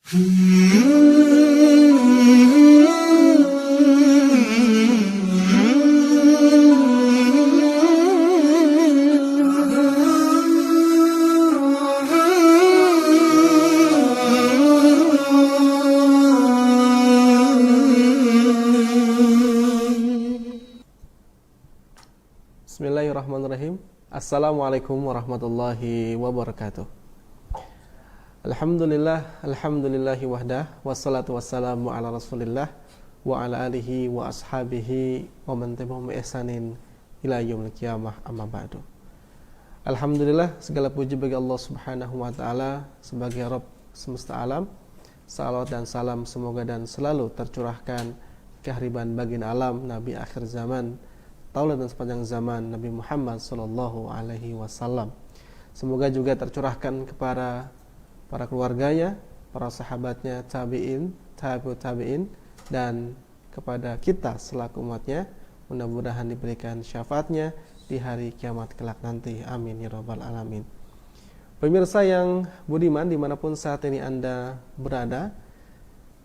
Bismillahirrahmanirrahim. Assalamualaikum warahmatullahi wabarakatuh. Alhamdulillahi wahdah, wassalatu wassalamu ala rasulillah wa ala alihi wa ashabihi wa man tabi'ahum bi ihsanin ila yaumil qiyamah, amma ba'du. Alhamdulillah, segala puji bagi Allah Subhanahu wa taala sebagai Rabb semesta alam. Salawat dan salam semoga dan selalu tercurahkan kehariban baginda alam, Nabi akhir zaman, tauladan sepanjang zaman, Nabi Muhammad sallallahu alaihi wasallam. Semoga juga tercurahkan kepada para keluarganya, para sahabatnya, tabi'in, tabi'ut tabi'in, dan kepada kita selaku umatnya. Mudah-mudahan diberikan syafaatnya di hari kiamat kelak nanti. Amin ya rabbal alamin. Pemirsa yang budiman dimanapun saat ini Anda berada,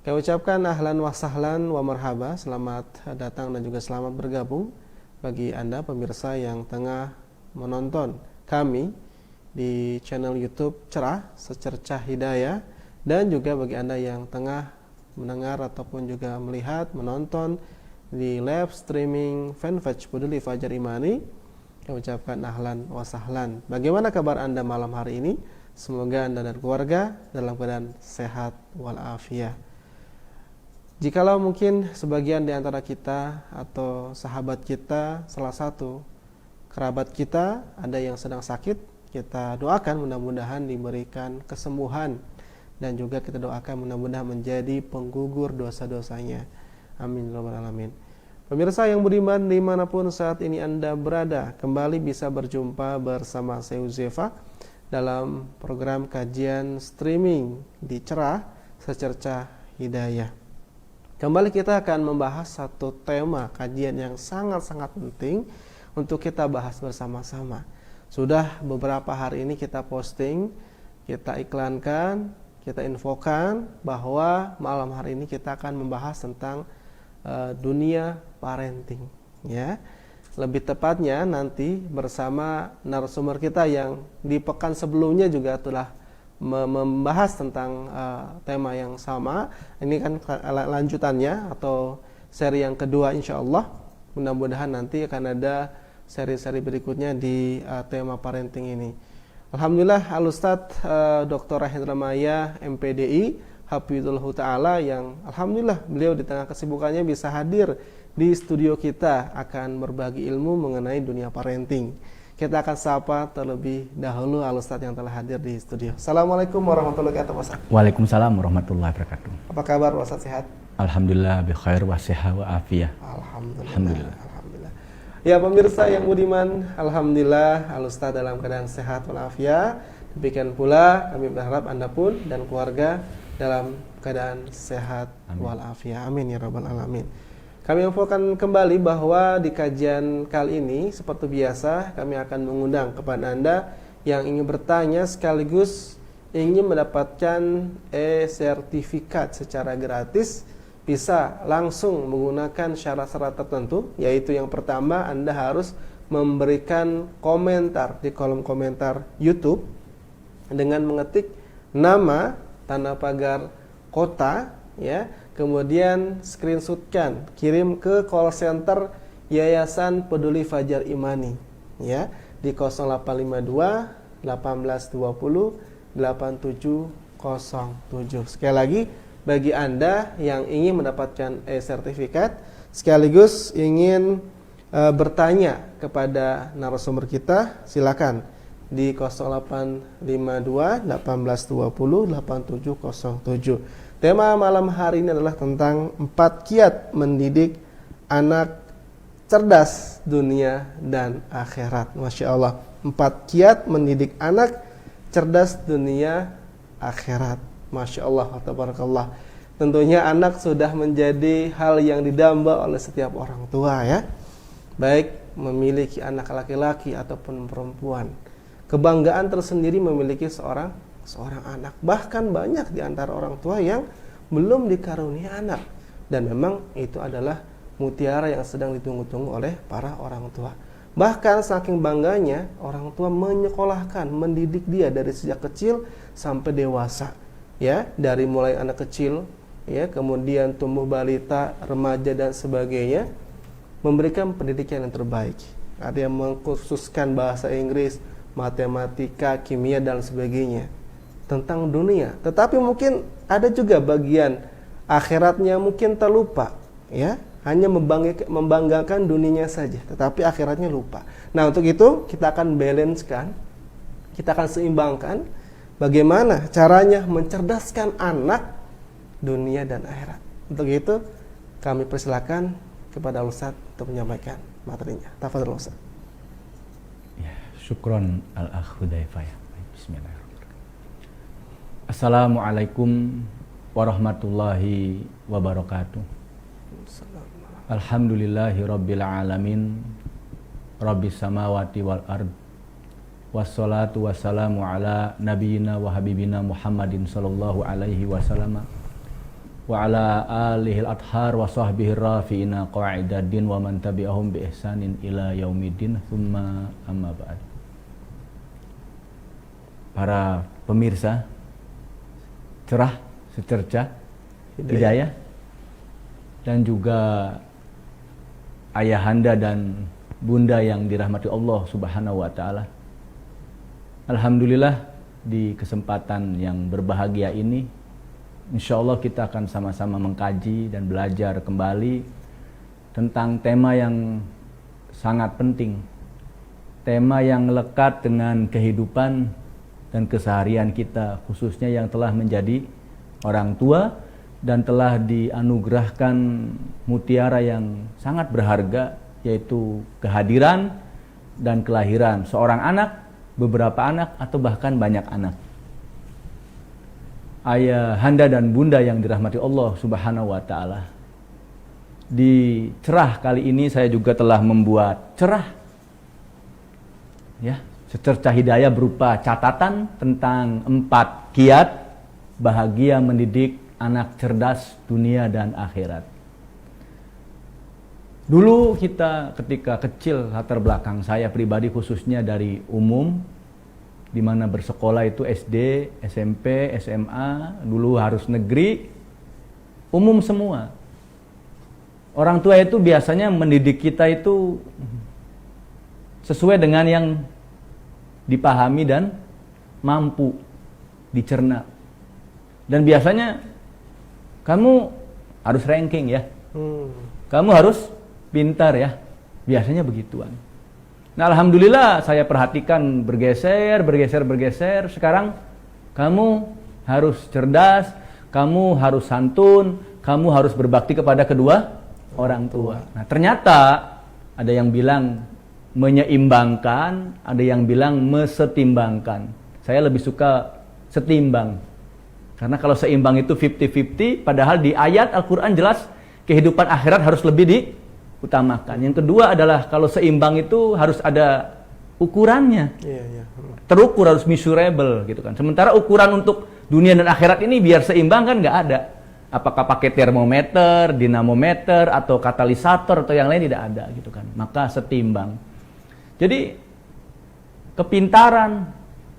kami ucapkan ahlan wa sahlan wa marhaba, selamat datang dan juga selamat bergabung bagi Anda pemirsa yang tengah menonton kami di channel YouTube Cerah Secercah Hidayah, dan juga bagi Anda yang tengah mendengar ataupun juga melihat, menonton di live streaming fanpage Peduli Fajar Imani. Kami ucapkan ahlan wa sahlan. Bagaimana kabar Anda malam hari ini? Semoga Anda dan keluarga dalam keadaan sehat walafiat. Jikalau mungkin sebagian di antara kita atau sahabat kita, salah satu kerabat kita ada yang sedang sakit, kita doakan mudah-mudahan diberikan kesembuhan, dan juga kita doakan mudah-mudahan menjadi penggugur dosa-dosanya. Amin ya rabbal alamin. Pemirsa yang budiman dimanapun saat ini Anda berada, kembali bisa berjumpa bersama saya Uzefa dalam program kajian streaming di Cerah Secercah Hidayah. Kembali kita akan membahas satu tema kajian yang sangat-sangat penting untuk kita bahas bersama-sama. Sudah beberapa hari ini kita posting, kita iklankan, kita infokan bahwa malam hari ini kita akan membahas tentang dunia parenting, ya. Lebih tepatnya nanti bersama narasumber kita yang di pekan sebelumnya juga telah membahas tentang tema yang sama. Ini kan lanjutannya atau seri yang kedua, insya Allah. Mudah-mudahan nanti akan ada seri-seri berikutnya di tema parenting ini. Alhamdulillah, Al-Ustadz Dr. Hendra Maya MPDI Hafizullah Ta'ala, yang alhamdulillah beliau di tengah kesibukannya bisa hadir di studio kita akan berbagi ilmu mengenai dunia parenting. Kita akan sapa terlebih dahulu Al-Ustadz yang telah hadir di studio. Assalamualaikum warahmatullahi wabarakatuh, Ustadz. Waalaikumsalam warahmatullahi wabarakatuh. Apa kabar, Ustadz? Sehat? Alhamdulillah, bi khair wa siha wa afiyah. Alhamdulillah. Ya pemirsa yang budiman, alhamdulillah Al-Ustadz dalam keadaan sehat walafiat. Demikian pula kami berharap Anda pun dan keluarga dalam keadaan sehat walafiat. Amin ya rabbal alamin. Kami infokan kembali bahwa di kajian kali ini seperti biasa kami akan mengundang kepada Anda yang ingin bertanya sekaligus ingin mendapatkan e-sertifikat secara gratis, bisa langsung menggunakan syarat-syarat tertentu, yaitu yang pertama Anda harus memberikan komentar di kolom komentar YouTube dengan mengetik nama, tanda pagar kota, ya. Kemudian screenshotkan, kirim ke call center Yayasan Peduli Fajar Imani, ya, di 0852 1820 8707. Sekali lagi, bagi Anda yang ingin mendapatkan e-sertifikat sekaligus ingin bertanya kepada narasumber kita, silakan di 0852 1820 8707. Tema malam hari ini adalah tentang 4 kiat mendidik anak cerdas dunia dan akhirat. Masya Allah, 4 kiat mendidik anak cerdas dunia akhirat. Masya Allah, tabarakallah. Tentunya anak sudah menjadi hal yang didamba oleh setiap orang tua, ya. Baik memiliki anak laki-laki ataupun perempuan. Kebanggaan tersendiri memiliki seorang seorang anak. Bahkan banyak di antara orang tua yang belum dikarunia anak. Dan memang itu adalah mutiara yang sedang ditunggu-tunggu oleh para orang tua. Bahkan saking bangganya orang tua menyekolahkan, mendidik dia dari sejak kecil sampai dewasa. Ya, dari mulai anak kecil, ya, kemudian tumbuh balita, remaja dan sebagainya, memberikan pendidikan yang terbaik. Ada yang mengkhususkan bahasa Inggris, matematika, kimia dan sebagainya tentang dunia. Tetapi mungkin ada juga bagian akhiratnya mungkin terlupa, ya. Hanya membanggakan dunianya saja, tetapi akhiratnya lupa. Nah, untuk itu kita akan balancekan, kita akan seimbangkan bagaimana caranya mencerdaskan anak dunia dan akhirat. Untuk itu kami persilakan kepada Ustaz untuk menyampaikan materinya. Tafadhol Ustaz. Ya, syukron al-akh Hudzaifah. Bismillahirrahmanirrahim. Assalamualaikum warahmatullahi wabarakatuh. Alhamdulillahi rabbil alamin, rabbis samawati wal ard, wassalatu wassalamu ala nabiyyina wa habibina Muhammadin sallallahu alaihi wasallam wa ala alihi al-athhar wa sahbihi rafi'ina qa'idaddin wa man tabi'ahum bi ihsanin ila yaumiddin, thumma amma ba'd. Para pemirsa cerah secercah hidayah dan juga ayahanda dan bunda yang dirahmati Allah Subhanahu wa taala. Alhamdulillah di kesempatan yang berbahagia ini insyaallah kita akan sama-sama mengkaji dan belajar kembali tentang tema yang sangat penting. Tema yang lekat dengan kehidupan dan keseharian kita, khususnya yang telah menjadi orang tua dan telah dianugerahkan mutiara yang sangat berharga, yaitu kehadiran dan kelahiran seorang anak, beberapa anak, atau bahkan banyak anak. Ayah, handa dan bunda yang dirahmati Allah Subhanahu wa taala. Di cerah kali ini saya juga telah membuat cerah, ya, secercah hidayah berupa catatan tentang 4 kiat bahagia mendidik anak cerdas dunia dan akhirat. Dulu kita ketika kecil, latar belakang saya pribadi khususnya dari umum, di mana bersekolah itu SD, SMP, SMA, dulu harus negeri, umum semua. Orang tua itu biasanya mendidik kita itu sesuai dengan yang dipahami dan mampu dicerna. Dan biasanya kamu harus ranking ya, kamu harus pintar ya, biasanya begituan. Nah, alhamdulillah saya perhatikan bergeser. Sekarang kamu harus cerdas, kamu harus santun, kamu harus berbakti kepada kedua orang tua. Nah, ternyata ada yang bilang menyeimbangkan, ada yang bilang mesetimbangkan. Saya lebih suka setimbang. Karena kalau seimbang itu 50-50, padahal di ayat Al-Quran jelas kehidupan akhirat harus lebih diutamakan. Yang kedua adalah kalau seimbang itu harus ada ukurannya. Terukur, harus measurable gitu kan. Sementara ukuran untuk dunia dan akhirat ini biar seimbang kan nggak ada. Apakah pakai termometer, dinamometer, atau katalisator, atau yang lain tidak ada gitu kan. Maka setimbang. Jadi kepintaran,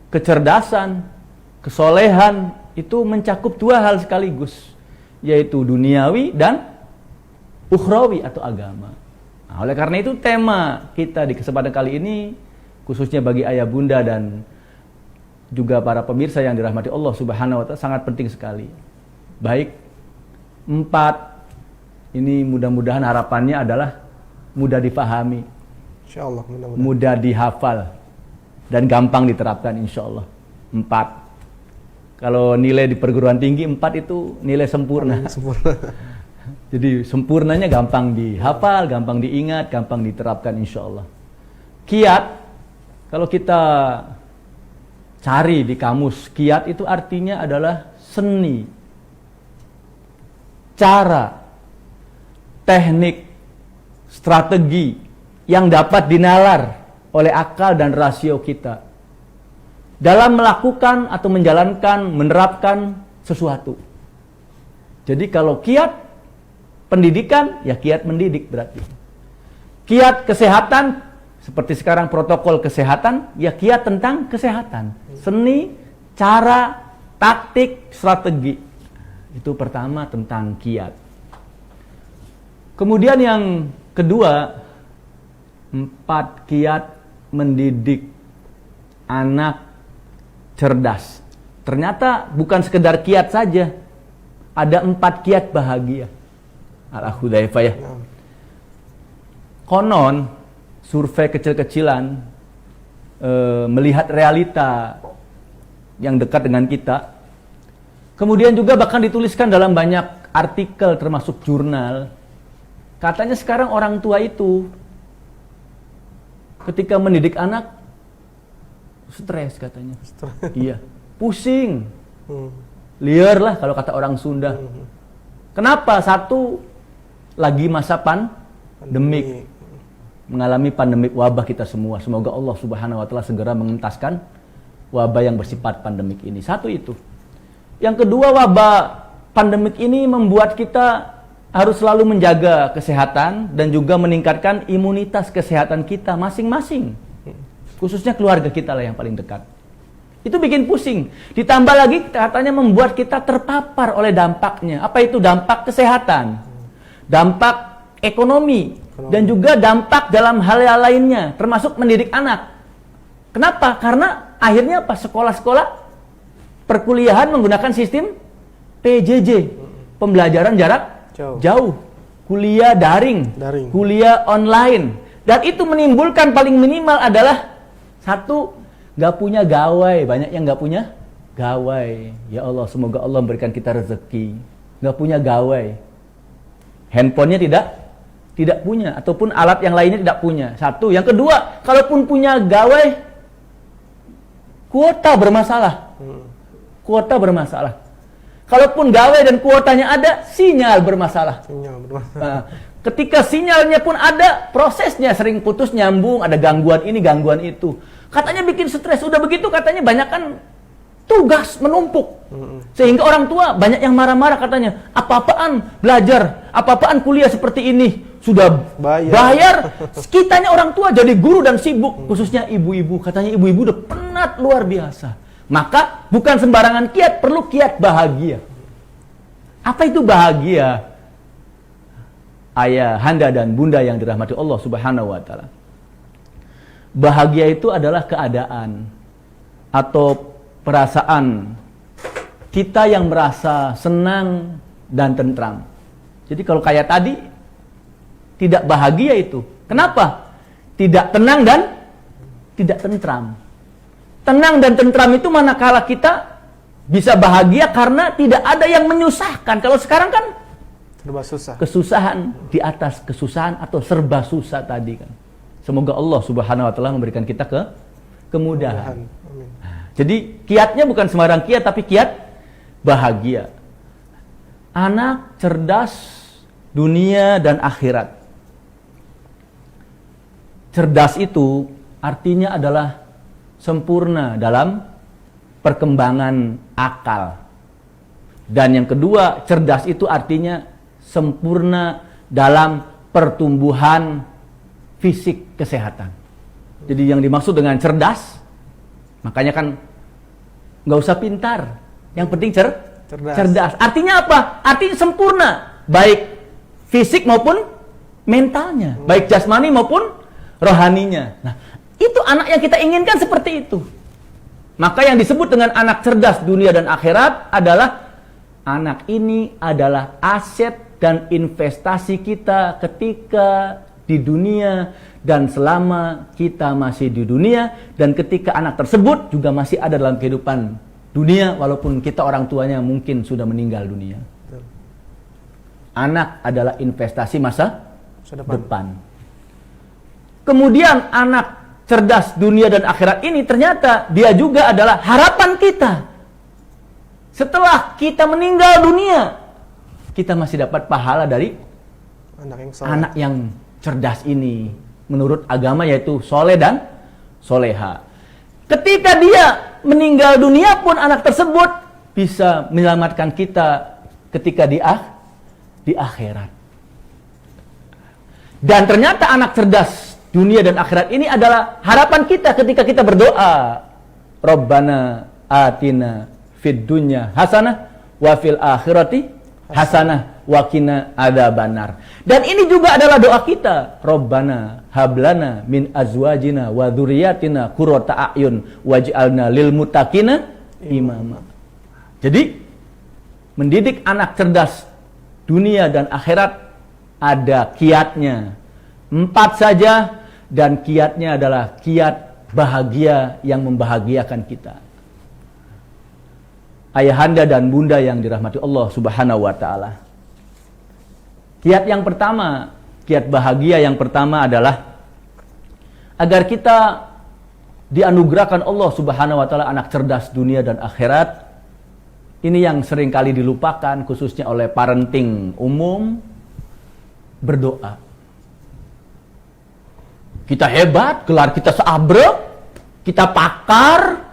kecerdasan, kesolehan itu mencakup 2 hal sekaligus, yaitu duniawi dan ukhrawi atau agama. Nah, oleh karena itu tema kita di kesempatan kali ini, khususnya bagi ayah bunda dan juga para pemirsa yang dirahmati Allah Subhanahu wa taala, sangat penting sekali. Baik, 4 ini mudah-mudahan harapannya adalah mudah dipahami, insyaallah, mudah dihafal dan gampang diterapkan insyaallah. 4. Kalau nilai di perguruan tinggi 4 itu nilai sempurna. Jadi sempurnanya gampang dihafal, gampang diingat, gampang diterapkan insyaallah. Kiat, kalau kita cari di kamus, kiat itu artinya adalah seni, cara, teknik, strategi yang dapat dinalar oleh akal dan rasio kita dalam melakukan atau menjalankan, menerapkan sesuatu. Jadi kalau kiat pendidikan, ya kiat mendidik berarti. Kiat kesehatan, seperti sekarang protokol kesehatan, ya kiat tentang kesehatan. Seni, cara, taktik, strategi. Itu pertama tentang kiat. Kemudian yang kedua, 4 kiat mendidik anak cerdas. Ternyata bukan sekedar kiat saja. Ada 4 kiat bahagia. Al-Hudzaifah ya. Konon, survei kecil-kecilan melihat realita yang dekat dengan kita. Kemudian juga bahkan dituliskan dalam banyak artikel termasuk jurnal. Katanya sekarang orang tua itu ketika mendidik anak stres katanya. Iya, pusing. Liar lah kalau kata orang Sunda. Kenapa? Satu, lagi masa pandemik. Mengalami pandemik wabah kita semua. Semoga Allah Subhanahu wa taala segera mengentaskan wabah yang bersifat pandemik ini. Satu itu. Yang kedua, wabah pandemik ini membuat kita harus selalu menjaga kesehatan dan juga meningkatkan imunitas kesehatan kita masing-masing. Khususnya keluarga kita lah yang paling dekat. Itu bikin pusing. Ditambah lagi katanya membuat kita terpapar oleh dampaknya. Apa itu? Dampak kesehatan, dampak ekonomi, dan juga dampak dalam hal lainnya, termasuk mendidik anak. Kenapa? Karena akhirnya apa? Sekolah-sekolah perkuliahan menggunakan sistem PJJ, pembelajaran jarak jauh, kuliah daring, kuliah online. Dan itu menimbulkan paling minimal adalah satu, gak punya gawai. Banyak yang gak punya gawai. Ya Allah, semoga Allah memberikan kita rezeki. Gak punya gawai. Handphonenya tidak punya, ataupun alat yang lainnya tidak punya. Satu. Yang kedua, kalaupun punya gawai, kuota bermasalah. Kuota bermasalah. Kalaupun gawai dan kuotanya ada, sinyal bermasalah. Nah, ketika sinyalnya pun ada, prosesnya sering putus nyambung, ada gangguan ini, gangguan itu. Katanya bikin stres. Udah begitu katanya banyak kan tugas menumpuk. Sehingga orang tua banyak yang marah-marah katanya. Apa-apaan belajar, apa-apaan kuliah seperti ini. Sudah bayar. Kitanya orang tua jadi guru dan sibuk. Khususnya ibu-ibu. Katanya ibu-ibu udah penat luar biasa. Maka bukan sembarangan kiat, perlu kiat bahagia. Apa itu bahagia? Ayah, handa dan bunda yang dirahmati Allah Subhanahu wa taala. Bahagia itu adalah keadaan atau perasaan kita yang merasa senang dan tentram. Jadi kalau kayak tadi tidak bahagia itu. Kenapa? Tidak tenang dan tidak tentram. Tenang dan tentram itu manakala kita bisa bahagia karena tidak ada yang menyusahkan. Kalau sekarang kan serba susah. Kesusahan di atas kesusahan atau serba susah tadi kan. Semoga Allah Subhanahu wa taala memberikan kita kemudahan. Amin. Jadi kiatnya bukan sembarang kiat, tapi kiat bahagia. Anak cerdas dunia dan akhirat. Cerdas itu artinya adalah sempurna dalam perkembangan akal. Dan yang kedua, cerdas itu artinya sempurna dalam pertumbuhan fisik kesehatan. Jadi yang dimaksud dengan cerdas, makanya kan nggak usah pintar, yang penting cerdas. Artinya apa? Artinya sempurna, baik fisik maupun mentalnya, baik jasmani maupun rohaninya. Nah, itu anak yang kita inginkan seperti itu. Maka yang disebut dengan anak cerdas dunia dan akhirat adalah anak ini adalah aset dan investasi kita ketika di dunia dan selama kita masih di dunia, dan ketika anak tersebut juga masih ada dalam kehidupan dunia walaupun kita orang tuanya mungkin sudah meninggal dunia. Anak adalah investasi masa depan. Kemudian anak cerdas dunia dan akhirat ini ternyata dia juga adalah harapan kita. Setelah kita meninggal dunia, kita masih dapat pahala dari anak yang cerdas ini. Menurut agama yaitu soleh dan soleha. Ketika dia meninggal dunia pun anak tersebut bisa menyelamatkan kita ketika di akhirat. Dan ternyata anak cerdas dunia dan akhirat ini adalah harapan kita ketika kita berdoa. Rabbana atina fid dunya hasanah wa fil akhirati hasanah wa qina adzabannar. Dan ini juga adalah doa kita. Rabbana hablana min azwajina wa dzurriyyatina qurrata a'yun waj'alna lil muttaqina imama. Jadi mendidik anak cerdas dunia dan akhirat ada kiatnya. 4 saja, dan kiatnya adalah kiat bahagia yang membahagiakan kita. Ayahanda dan bunda yang dirahmati Allah Subhanahu wa taala. Kiat yang pertama, kiat bahagia yang pertama adalah agar kita dianugerahkan Allah Subhanahu wa taala anak cerdas dunia dan akhirat. Ini yang seringkali dilupakan khususnya oleh parenting umum, berdoa. Kita hebat, gelar kita seabrek, kita pakar,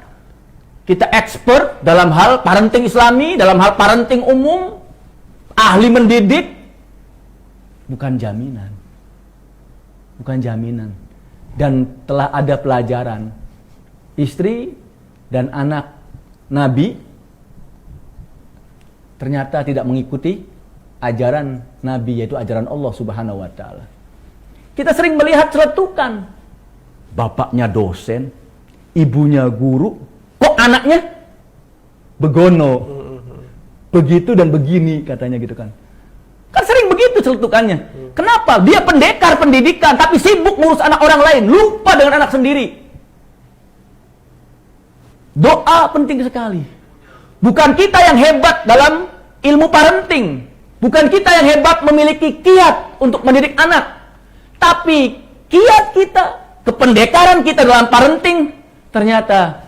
kita expert dalam hal parenting islami, dalam hal parenting umum, ahli mendidik. Bukan jaminan. Bukan jaminan. Dan telah ada pelajaran. Istri dan anak Nabi ternyata tidak mengikuti ajaran Nabi, yaitu ajaran Allah Subhanahu wa taala. Kita sering melihat celetukan. Bapaknya dosen, ibunya guru, kok anaknya begono. Begitu dan begini katanya gitu kan. Kan sering begitu celetukannya. Kenapa? Dia pendekar pendidikan tapi sibuk ngurus anak orang lain, lupa dengan anak sendiri. Doa penting sekali. Bukan kita yang hebat dalam ilmu parenting. Bukan kita yang hebat memiliki kiat untuk mendidik anak. Tapi kiat kita, kependekaran kita dalam parenting ternyata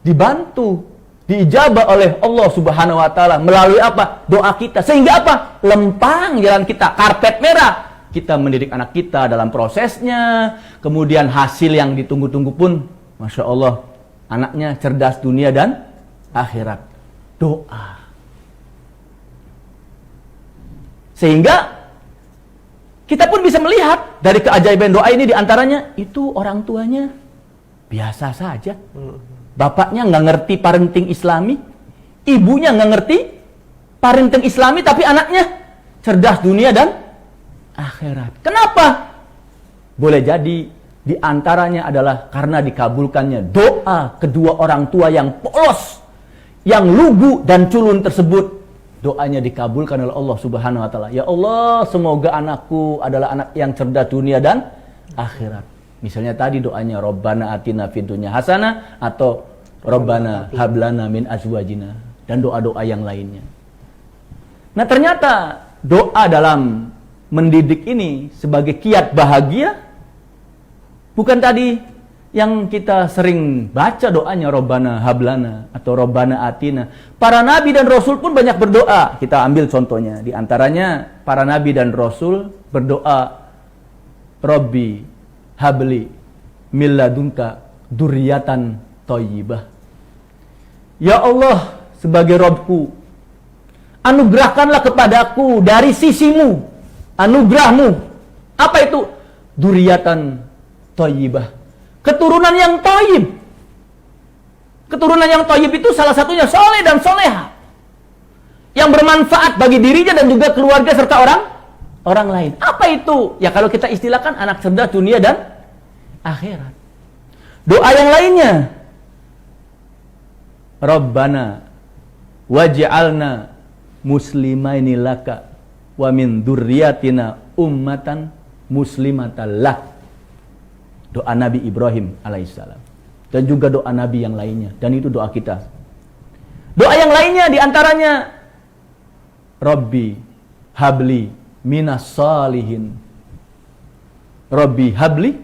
dibantu, diijabah oleh Allah Subhanahu wa taala melalui apa? Doa kita. Sehingga apa? Lempang jalan kita, karpet merah. Kita mendidik anak kita dalam prosesnya, kemudian hasil yang ditunggu-tunggu pun Masya Allah, anaknya cerdas dunia dan akhirat. Doa. Sehingga kita pun bisa melihat dari keajaiban doa ini, diantaranya itu orang tuanya biasa saja. Bapaknya nggak ngerti parenting islami, ibunya nggak ngerti parenting islami, tapi anaknya cerdas dunia dan akhirat. Kenapa? Boleh jadi diantaranya adalah karena dikabulkannya doa kedua orang tua yang polos, yang lugu dan culun tersebut. Doanya dikabulkan oleh Allah Subhanahu wa taala. Ya Allah, semoga anakku adalah anak yang cerdas dunia dan akhirat. Misalnya tadi doanya Rabbana atina fid dunya hasanah atau Rabbana hablana min azwajina dan doa-doa yang lainnya. Nah, ternyata doa dalam mendidik ini sebagai kiat bahagia bukan tadi yang kita sering baca doanya Rabbana hablana atau Rabbana atina. Para nabi dan rasul pun banyak berdoa. Kita ambil contohnya. Di antaranya para nabi dan rasul berdoa, Rabbi habli min ladunka dzurriyyatan thayyibah. Ya Allah, sebagai Rabbku, anugerahkanlah kepadaku dari sisimu, anugerahmu. Apa itu? Dzurriyyatan thayyibah. Keturunan yang thayyib. Keturunan yang thayyib itu salah satunya soleh dan soleha, yang bermanfaat bagi dirinya dan juga keluarga serta orang lain. Apa itu? Ya kalau kita istilahkan anak cerdas dunia dan akhirat. Doa yang lainnya, Rabbana waj'alna muslimaini laka wa min dzurriyyatina ummatan muslimatan lak. Doa Nabi Ibrahim alaihissalam. Dan juga doa Nabi yang lainnya. Dan itu doa kita. Doa yang lainnya diantaranya, Rabbi habli minas salihin. Rabbi habli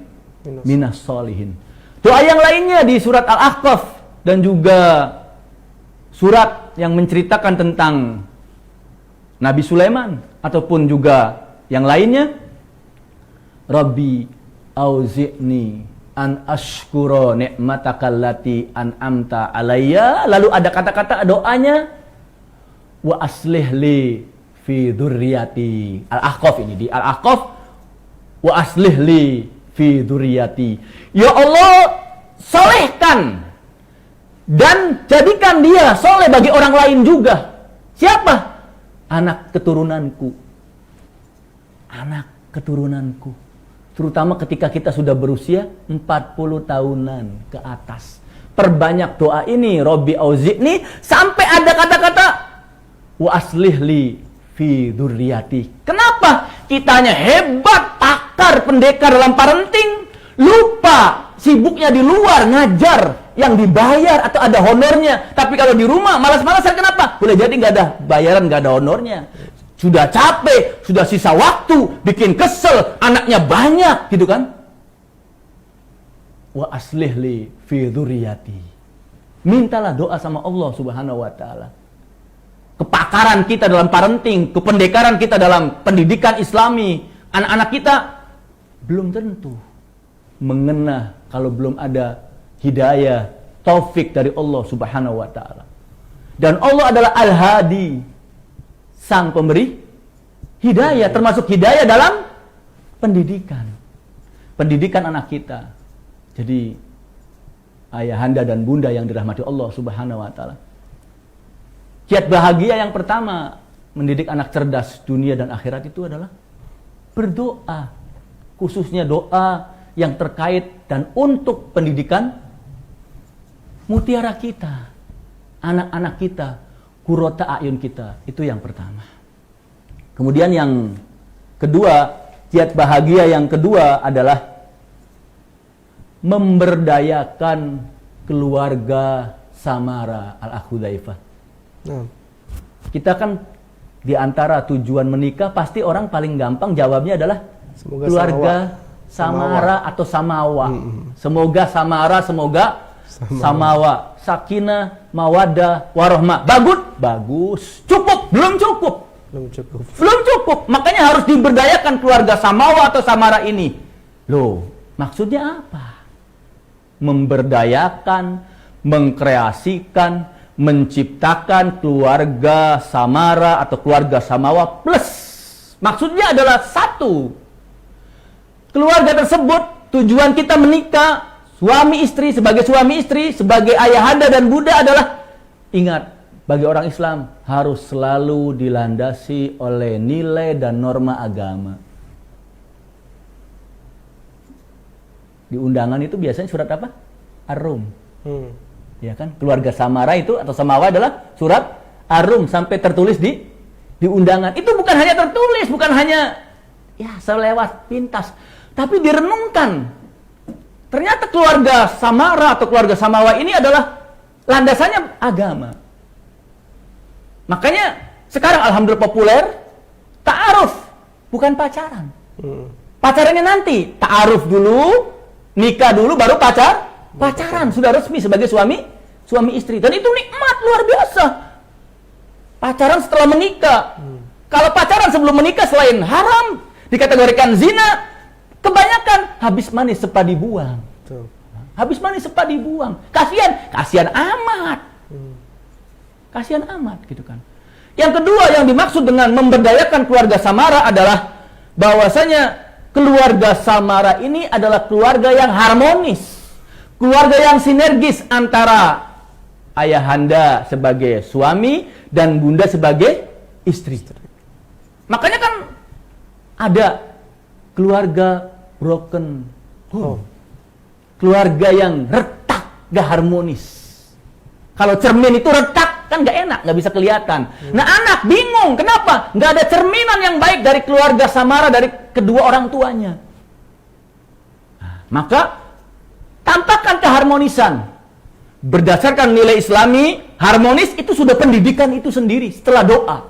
minas salihin. Doa yang lainnya di surat Al-Ahqaf. Dan juga surat yang menceritakan tentang Nabi Sulaiman. Ataupun juga yang lainnya, Rabbi auzi'ni an ashkura ni'matakallati an'amta alayya. Lalu ada kata-kata doanya, wa aslih li fi dzurriyyati. Al-Ahqaf ini, di Al-Ahqaf, wa aslih li fi dzurriyyati. Ya Allah, solehkan dan jadikan dia soleh bagi orang lain juga. Siapa? Anak keturunanku. Anak keturunanku. Terutama ketika kita sudah berusia 40 tahunan ke atas. Perbanyak doa ini, Robbi auzi'ni, sampai ada kata-kata wa aslih li fi dzurriyyati. Kenapa? Kitanya hebat, pakar, pendekar dalam parenting, lupa sibuknya di luar ngajar yang dibayar atau ada honornya. Tapi kalau di rumah malas-malasan, kenapa? Boleh jadi nggak ada bayaran, nggak ada honornya. Sudah capek, sudah sisa waktu, bikin kesel, anaknya banyak, gitu kan? Wa aslih li fi dzurriyyati. Mintalah doa sama Allah Subhanahu wa taala. Kepakaran kita dalam parenting, kependekaran kita dalam pendidikan Islami, anak-anak kita belum tentu mengena kalau belum ada hidayah, taufik dari Allah Subhanahu wa taala. Dan Allah adalah Al-Hadi, sang pemberi hidayah, termasuk hidayah dalam pendidikan. Pendidikan anak kita. Jadi ayahanda dan bunda yang dirahmati Allah Subhanahu wa taala. Kiat bahagia yang pertama mendidik anak cerdas dunia dan akhirat itu adalah berdoa. Khususnya doa yang terkait dan untuk pendidikan mutiara kita, anak-anak kita, qurrata a'yun kita. Itu yang pertama. Kemudian yang kedua, kiat bahagia yang kedua adalah memberdayakan keluarga Samara al-Akh Hudzaifah. Kita kan di antara tujuan menikah pasti orang paling gampang jawabnya adalah semoga keluarga Samara atau Samawa. Semoga Samara, semoga Samawa. Sakinah, mawaddah, warahmah. Bagus. Cukup? Belum cukup. Makanya harus diberdayakan keluarga Samawa atau Samara ini. Loh, maksudnya apa? Memberdayakan, mengkreasikan, menciptakan keluarga Samara atau keluarga Samawa plus. Maksudnya adalah satu, keluarga tersebut tujuan kita menikah, suami istri, sebagai ayahanda dan bunda adalah, ingat, bagi orang Islam harus selalu dilandasi oleh nilai dan norma agama. Di undangan itu biasanya surat apa? Ar-Rum. Ya kan? Keluarga Samara itu atau Samawa adalah surat Ar-Rum sampai tertulis di undangan. Itu bukan hanya tertulis, bukan hanya ya selewat pintas, tapi direnungkan. Ternyata keluarga Samara atau keluarga Samawa ini adalah landasannya agama. Makanya sekarang alhamdulillah populer ta'aruf, bukan pacaran. Pacarannya nanti, ta'aruf dulu, nikah dulu, baru pacaran. Sudah resmi sebagai suami istri. Dan itu nikmat luar biasa. Pacaran setelah menikah. Kalau pacaran sebelum menikah selain haram, dikategorikan zina, kebanyakan habis manis sepadi buang. Habis manis sepadi buang. Kasihan amat. Kasihan amat gitu kan. Yang kedua yang dimaksud dengan memberdayakan keluarga Samara adalah bahwasanya keluarga Samara ini adalah keluarga yang harmonis. Keluarga yang sinergis antara ayahanda sebagai suami dan bunda sebagai istri. Makanya kan ada keluarga broken home. Keluarga yang retak, gak harmonis. Kalau cermin itu retak, kan gak enak, gak bisa kelihatan. Nah anak bingung, kenapa? Gak ada cerminan yang baik dari keluarga Samara, dari kedua orang tuanya. Maka tampakkan keharmonisan. Berdasarkan nilai Islami, harmonis itu sudah pendidikan itu sendiri, setelah doa.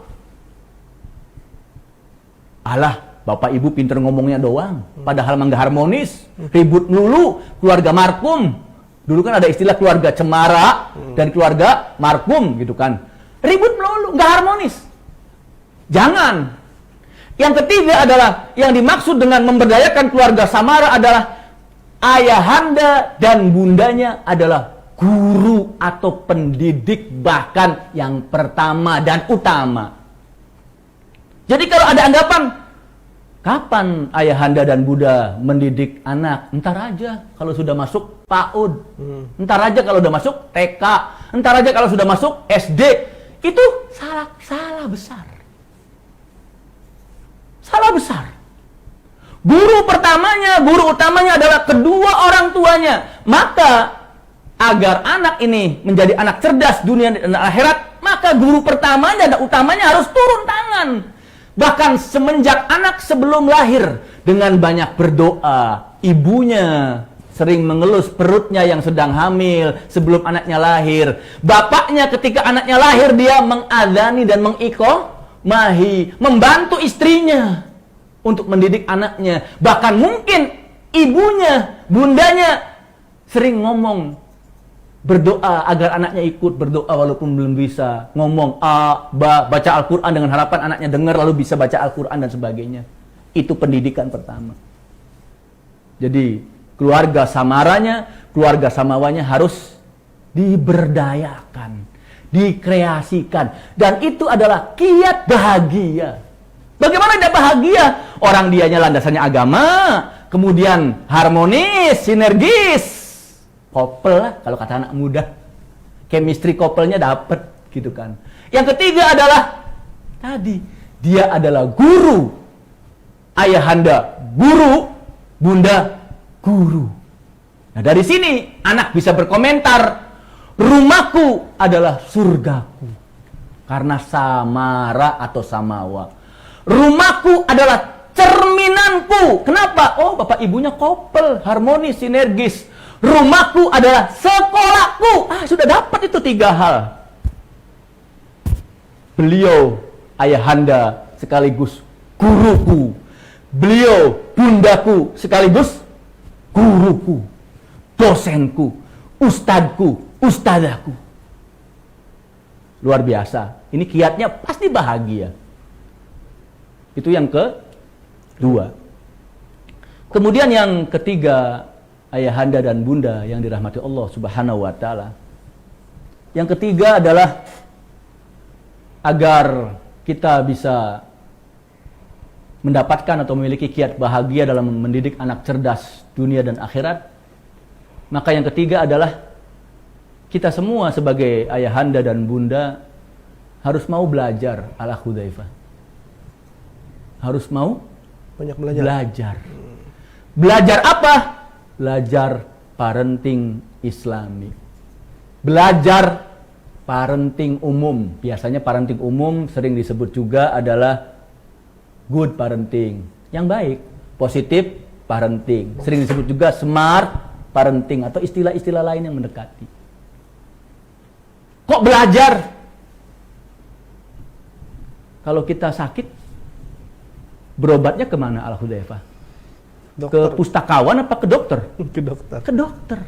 Alah, bapak ibu pinter ngomongnya doang, padahal emang gak harmonis. Ribut melulu, keluarga markum. Dulu kan ada istilah keluarga cemara dan keluarga markum gitu kan. Ribut melulu, nggak harmonis. Jangan. Yang ketiga adalah yang dimaksud dengan memberdayakan keluarga Samara adalah ayahanda dan bundanya adalah guru atau pendidik bahkan yang pertama dan utama. Jadi kalau ada anggapan, kapan ayahanda dan bunda mendidik anak? Entar aja kalau sudah masuk PAUD, entar aja kalau sudah masuk TK, entar aja kalau sudah masuk SD. Itu salah besar. Salah besar. Guru pertamanya, guru utamanya adalah kedua orang tuanya. Maka agar anak ini menjadi anak cerdas dunia dan akhirat, maka guru pertamanya dan utamanya harus turun tangan. Bahkan semenjak anak sebelum lahir, dengan banyak berdoa, ibunya sering mengelus perutnya yang sedang hamil sebelum anaknya lahir. Bapaknya ketika anaknya lahir, dia mengadzani dan mengiqomahi, membantu istrinya untuk mendidik anaknya. Bahkan mungkin ibunya, bundanya sering ngomong, berdoa agar anaknya ikut berdoa walaupun belum bisa ngomong baca Al-Quran dengan harapan anaknya dengar lalu bisa baca Al-Quran dan sebagainya. Itu pendidikan pertama. Jadi keluarga samaranya, keluarga samawanya harus diberdayakan, dikreasikan, dan itu adalah kiat bahagia. Bagaimana dia bahagia? Orang dianya landasannya agama, kemudian harmonis, sinergis, couple lah kalau kata anak muda, chemistry couple-nya dapet gitu kan. Yang ketiga adalah tadi, dia adalah guru, ayahanda guru, bunda guru. Nah dari sini anak bisa berkomentar, rumahku adalah surgaku karena samara atau samawa. Rumahku adalah cerminanku. Kenapa? Oh, bapak ibunya couple, harmonis, sinergis. Rumahku adalah sekolahku. Sudah dapat itu 3 hal. Beliau ayahanda sekaligus guruku. Beliau bundaku sekaligus guruku, dosenku, ustadku, ustadaku. Luar biasa. Ini kiatnya pasti bahagia. Itu yang kedua. Kemudian yang ketiga, ayahanda dan bunda yang dirahmati Allah Subhanahu wa taala. Yang ketiga adalah agar kita bisa mendapatkan atau memiliki kiat bahagia dalam mendidik anak cerdas dunia dan akhirat. Maka yang ketiga adalah kita semua sebagai ayahanda dan bunda harus mau belajar ala Hudzaifah. Harus mau banyak belajar. Belajar apa? Belajar parenting Islami. Belajar parenting umum. Biasanya parenting umum sering disebut juga adalah good parenting. Yang baik, positif parenting. Sering disebut juga smart parenting atau istilah-istilah lain yang mendekati. Kok belajar? Kalau kita sakit, berobatnya kemana Al-Hudzaifah? Ke pustakawan apa ke dokter? Ke dokter. Ke dokter.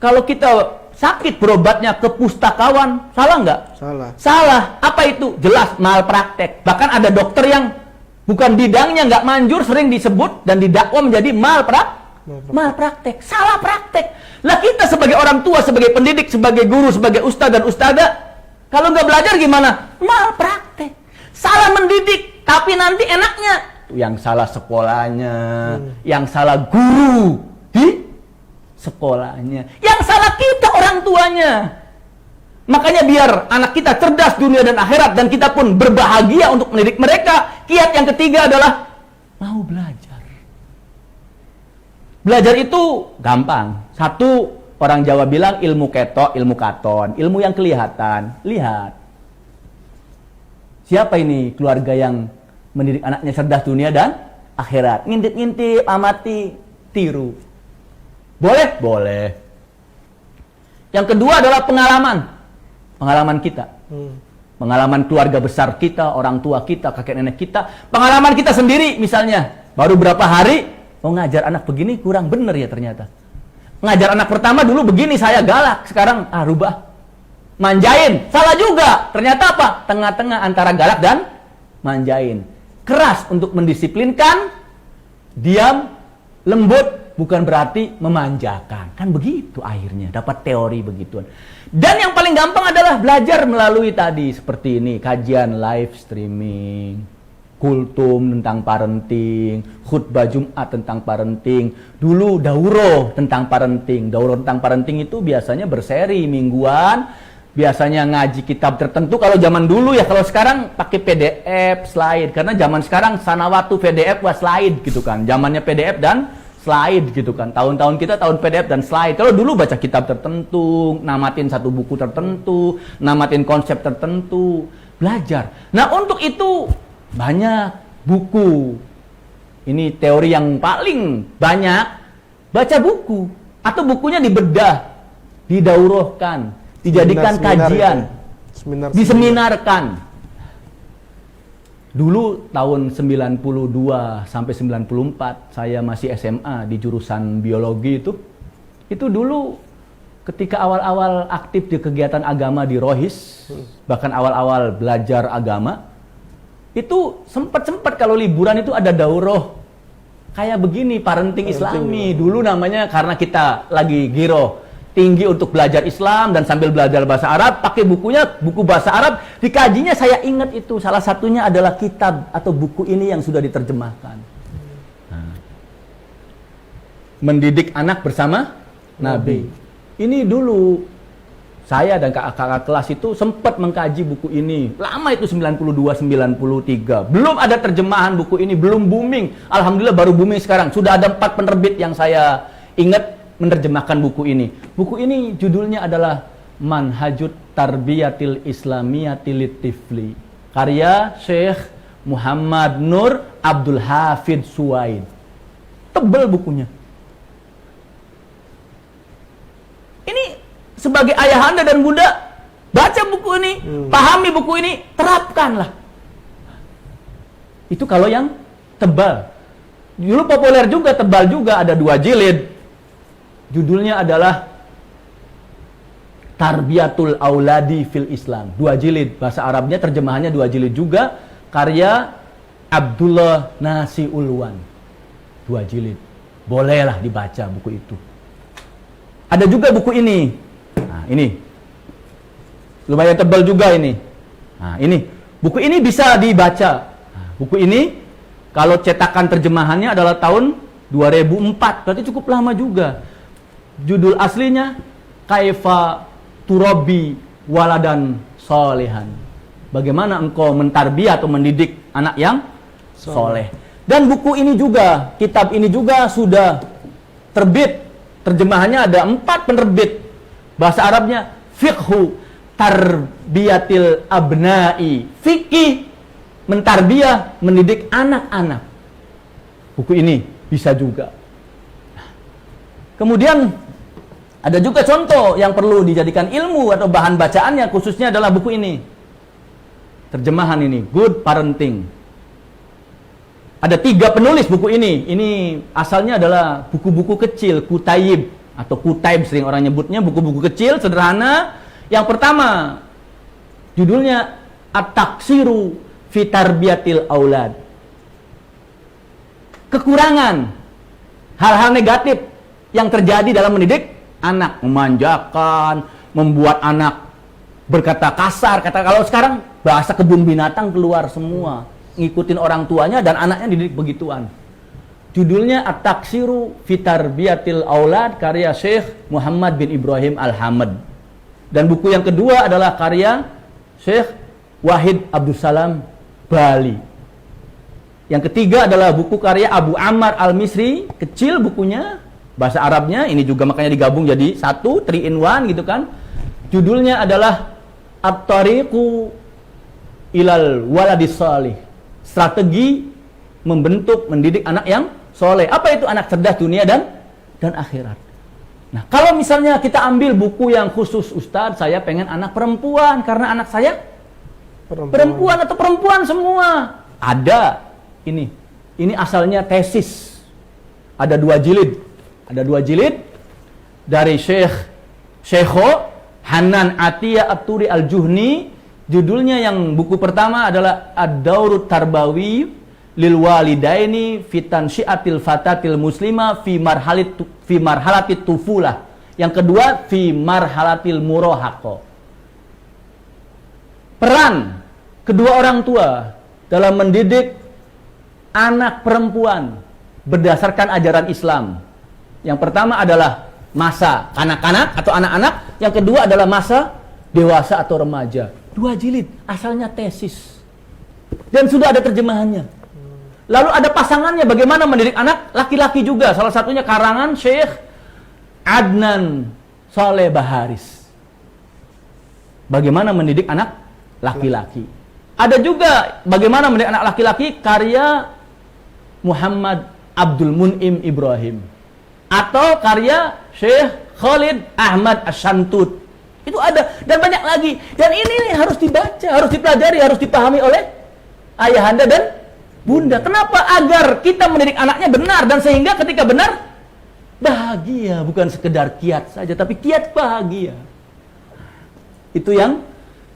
Kalau kita sakit berobatnya ke pustakawan, salah nggak? Salah. Salah. Apa itu? Jelas malpraktek. Bahkan ada dokter yang bukan bidangnya, nggak manjur, sering disebut dan didakwa menjadi malpraktek. Salah praktek. Lah kita sebagai orang tua, sebagai pendidik, sebagai guru, sebagai ustadz dan ustadzah, kalau nggak belajar gimana? Malpraktek. Salah mendidik, tapi nanti enaknya yang salah sekolahnya, yang salah guru di sekolahnya, yang salah kita orang tuanya. Makanya biar anak kita cerdas dunia dan akhirat dan kita pun berbahagia untuk mendidik mereka, kiat yang ketiga adalah mau belajar. Belajar itu gampang. Satu, orang Jawa bilang ilmu ketok, ilmu katon, ilmu yang kelihatan. Lihat. Siapa ini keluarga yang mendidik anaknya cerdas dunia dan akhirat? Ngintip-ngintip, amati, tiru. Boleh? Boleh. Yang kedua adalah pengalaman. Pengalaman kita. Pengalaman keluarga besar kita, orang tua kita, kakek nenek kita. Pengalaman kita sendiri misalnya. Baru berapa hari, ngajar anak begini kurang bener ya ternyata. Ngajar anak pertama dulu begini, saya galak. Sekarang, rubah. Manjain. Salah juga. Ternyata apa? Tengah-tengah antara galak dan manjain. Keras untuk mendisiplinkan, diam, lembut bukan berarti memanjakan. Kan begitu akhirnya, dapat teori begituan. Dan yang paling gampang adalah belajar melalui tadi seperti ini, kajian live streaming, kultum tentang parenting, khutbah Jumat tentang parenting, dulu daurah tentang parenting. Daurah tentang parenting itu biasanya berseri mingguan, biasanya ngaji kitab tertentu kalau zaman dulu ya. Kalau sekarang pakai PDF, slide, karena zaman sekarang sanawatu PDF was slide gitu kan. Zamannya PDF dan slide gitu kan. Tahun-tahun kita tahun PDF dan slide. Kalau dulu baca kitab tertentu, namatin satu buku tertentu, namatin konsep tertentu, belajar. Nah, untuk itu banyak buku. Ini teori yang paling banyak, baca buku atau bukunya dibedah, didaurahkan, dijadikan kajian, diseminarkan. Dulu tahun 92 sampai 94 saya masih SMA di jurusan biologi itu dulu ketika awal-awal aktif di kegiatan agama di Rohis, bahkan awal-awal belajar agama, itu sempat kalau liburan itu ada daurah kayak begini, parenting Islami. Dulu namanya karena kita lagi giro tinggi untuk belajar Islam dan sambil belajar bahasa Arab, pakai buku bahasa Arab, dikajinya. Saya ingat itu salah satunya adalah kitab atau buku ini yang sudah diterjemahkan. Nah, mendidik anak bersama Nabi. Ini dulu saya dan kakak-kakak kelas itu sempat mengkaji buku ini. Lama itu 92, 93. Belum ada terjemahan buku ini, belum booming. Alhamdulillah baru booming sekarang. Sudah ada 4 penerbit yang saya ingat menerjemahkan buku ini. Buku ini judulnya adalah Manhajut Tarbiyatil Islamiyatil Tifli, karya Syekh Muhammad Nur Abdul Hafid Suwaid. Tebal bukunya. Ini sebagai ayahanda dan bunda, baca buku ini, pahami buku ini, terapkanlah. Itu kalau yang tebal. Dulu populer juga, tebal juga, ada 2 jilid. Judulnya adalah Tarbiyatul Auladi fil Islam. 2 jilid. Bahasa Arabnya terjemahannya 2 jilid juga. Karya Abdullah Nasi Ulwan. 2 jilid. Bolehlah dibaca buku itu. Ada juga buku ini. Nah, ini. Lumayan tebal juga ini. Nah, ini. Buku ini bisa dibaca. Nah, buku ini kalau cetakan terjemahannya adalah tahun 2004. Berarti cukup lama juga. Judul aslinya Kaifa Turabi Waladan Solehan. Bagaimana engkau mentarbiyah atau mendidik anak yang soleh. Dan buku ini juga, kitab ini juga sudah terbit. Terjemahannya ada 4 penerbit. Bahasa Arabnya Fiqhu Tarbiyatil Abna'i. Fikih mentarbiyah, mendidik anak-anak. Buku ini bisa juga. Kemudian ada juga contoh yang perlu dijadikan ilmu atau bahan bacaannya, khususnya adalah buku ini. Terjemahan ini, Good Parenting. Ada 3 penulis buku ini. Ini asalnya adalah buku-buku kecil, kutayib atau kutaib sering orang nyebutnya, buku-buku kecil sederhana. Yang pertama, judulnya At-Taksiru fi Tarbiyatil Aulad. Kekurangan, hal-hal negatif yang terjadi dalam mendidik anak, memanjakan, membuat anak berkata kasar, kalau sekarang bahasa kebun binatang keluar semua, ngikutin orang tuanya dan anaknya dididik begituan. Judulnya At-Taksiru fi Tarbiyatil Aulad, karya Syekh Muhammad bin Ibrahim Al-Hamad. Dan buku yang kedua adalah karya Syekh Wahid Abdussalam Bali. Yang ketiga adalah buku karya Abu Ammar Al-Misri, kecil bukunya, bahasa Arabnya, ini juga makanya digabung jadi 1, 3 in 1 gitu kan. Judulnya adalah At-Tariqu Ilal Waladis Salih. Strategi membentuk, mendidik anak yang soleh. Apa itu anak cerdas dunia dan akhirat. Nah, kalau misalnya kita ambil buku yang khusus, Ustadz, saya pengen anak perempuan karena anak saya perempuan atau perempuan semua. Ada ini. Ini asalnya tesis. Ada 2 jilid. Ada 2 jilid dari Syekho Hanan Atiyah At-Turi Al-Juhni. Judulnya yang buku pertama adalah Ad-Daurut Tarbawi lil walidaini fitan syiatil fatatil muslima fi marhalatit tufulah. Yang kedua fi marhalatil murahaqah. Peran kedua orang tua dalam mendidik anak perempuan berdasarkan ajaran Islam. Yang pertama adalah masa kanak-kanak atau anak-anak, yang kedua adalah masa dewasa atau remaja. 2 jilid, asalnya tesis. Dan sudah ada terjemahannya. Lalu ada pasangannya bagaimana mendidik anak laki-laki juga. Salah satunya karangan Syekh Adnan Saleh Baharis. Bagaimana mendidik anak laki-laki. Ada juga bagaimana mendidik anak laki-laki karya Muhammad Abdul Mun'im Ibrahim. Atau karya Syekh Khalid Ahmad Asyantut. Itu ada. Dan banyak lagi. Dan ini harus dibaca, harus dipelajari, harus dipahami oleh ayahanda dan bunda. Kenapa? Agar kita mendidik anaknya benar. Dan sehingga ketika benar, bahagia. Bukan sekedar kiat saja, tapi kiat bahagia. Itu yang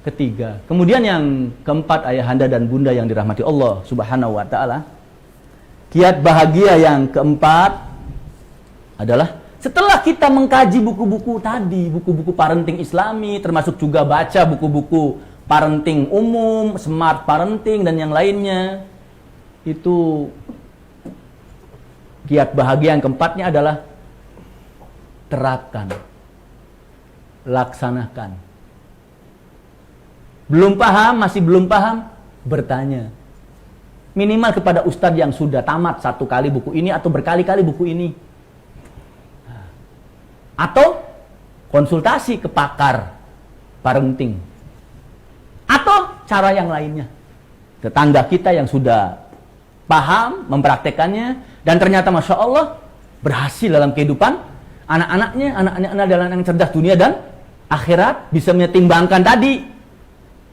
ketiga. Kemudian yang keempat, ayahanda dan bunda yang dirahmati Allah Subhanahu wa ta'ala. Kiat bahagia yang keempat adalah setelah kita mengkaji buku-buku tadi, buku-buku parenting Islami, termasuk juga baca buku-buku parenting umum, smart parenting dan yang lainnya, itu kiat bahagia yang keempatnya adalah terapkan, laksanakan. Belum paham, masih belum paham, bertanya. Minimal kepada ustadz yang sudah tamat 1 kali buku ini atau berkali-kali buku ini. Atau konsultasi ke pakar parenting. Atau cara yang lainnya. Tetangga kita yang sudah paham, mempraktekannya, dan ternyata Masya Allah berhasil dalam kehidupan anak-anaknya adalah anak yang cerdas dunia dan akhirat, bisa menyetimbangkan tadi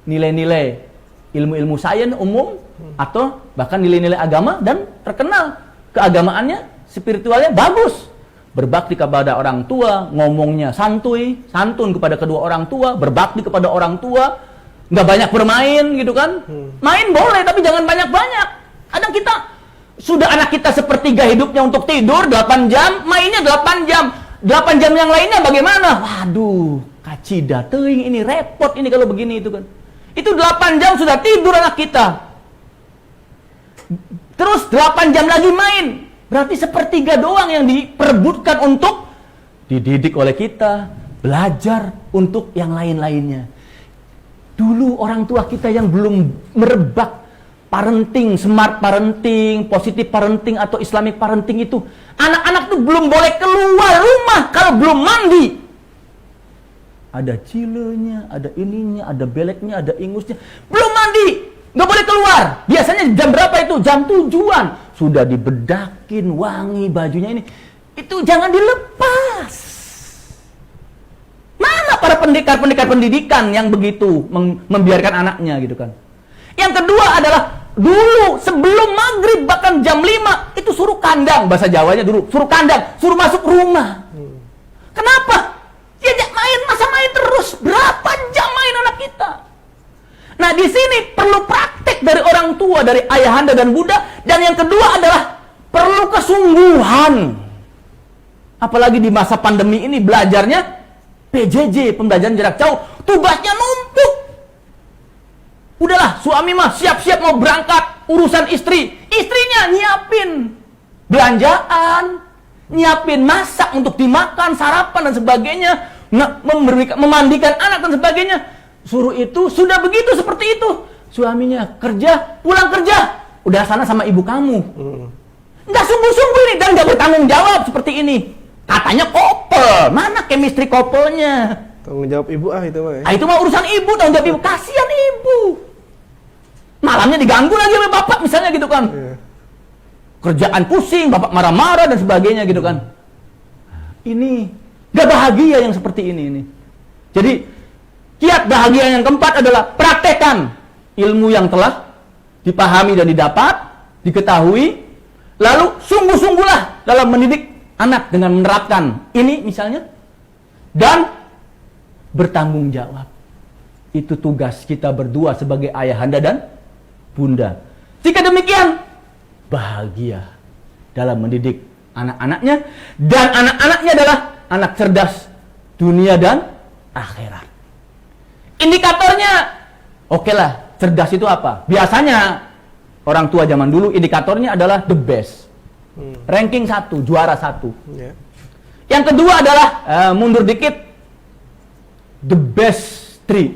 nilai-nilai ilmu-ilmu sains umum atau bahkan nilai-nilai agama dan terkenal keagamaannya, spiritualnya bagus. Berbakti kepada orang tua, ngomongnya santuy, santun kepada kedua orang tua, berbakti kepada orang tua, nggak banyak bermain gitu kan. Main boleh tapi jangan banyak-banyak. Kadang kita sudah anak kita sepertiga hidupnya untuk tidur 8 jam, mainnya 8 jam. 8 jam yang lainnya bagaimana? Waduh, kacida teuing ini repot ini kalau begini itu kan. Itu 8 jam sudah tidur anak kita. Terus 8 jam lagi main. Berarti sepertiga doang yang diperebutkan untuk dididik oleh kita, belajar untuk yang lain-lainnya. Dulu orang tua kita yang belum merebak parenting, smart parenting, positif parenting atau islamic parenting itu, anak-anak tuh belum boleh keluar rumah kalau belum mandi. Ada cilenya, ada ininya, ada beleknya, ada ingusnya. Belum mandi, nggak boleh keluar. Biasanya jam berapa itu? Jam 7-an. Sudah dibedakin, wangi bajunya ini. Itu jangan dilepas. Mana para pendekar-pendekar pendidikan yang begitu membiarkan anaknya gitu kan. Yang kedua adalah dulu sebelum maghrib bahkan jam 5 itu suruh kandang, bahasa Jawanya dulu, suruh kandang, suruh masuk rumah. Kenapa? Diajak main, masa main terus. Berapa jam main anak kita? Nah, di sini perlu praktek dari orang tua, dari ayahanda dan bunda. Dan yang kedua adalah perlu kesungguhan. Apalagi di masa pandemi ini belajarnya PJJ, pembelajaran jarak jauh. Tugasnya numpuk. Udahlah, suami mah siap-siap mau berangkat, urusan istri. Istrinya nyiapin belanjaan, nyiapin masak untuk dimakan, sarapan dan sebagainya, memandikan anak dan sebagainya. Suruh itu, sudah begitu seperti itu. Suaminya kerja, pulang kerja, udah sana sama ibu kamu. Nggak sungguh-sungguh ini dan nggak bertanggung jawab seperti ini. Katanya couple, mana chemistry couple-nya? Tanggung jawab ibu itu mah. Itu mah urusan ibu, tanggung jawab ibu. Kasihan ibu. Malamnya diganggu lagi oleh bapak misalnya gitu kan. Kerjaan pusing, bapak marah-marah dan sebagainya gitu kan. Ini gak bahagia yang seperti ini. Jadi kiat bahagia yang keempat adalah praktekkan ilmu yang telah dipahami dan didapat, diketahui, lalu sungguh-sungguhlah dalam mendidik anak dengan menerapkan ini misalnya, dan bertanggung jawab. Itu tugas kita berdua sebagai ayahanda dan bunda. Jika demikian, bahagia dalam mendidik anak-anaknya, dan anak-anaknya adalah anak cerdas dunia dan akhirat. Indikatornya, oke lah, cerdas itu apa? Biasanya orang tua zaman dulu indikatornya adalah the best, ranking 1, juara 1. Yeah. Yang kedua adalah mundur dikit, the best 3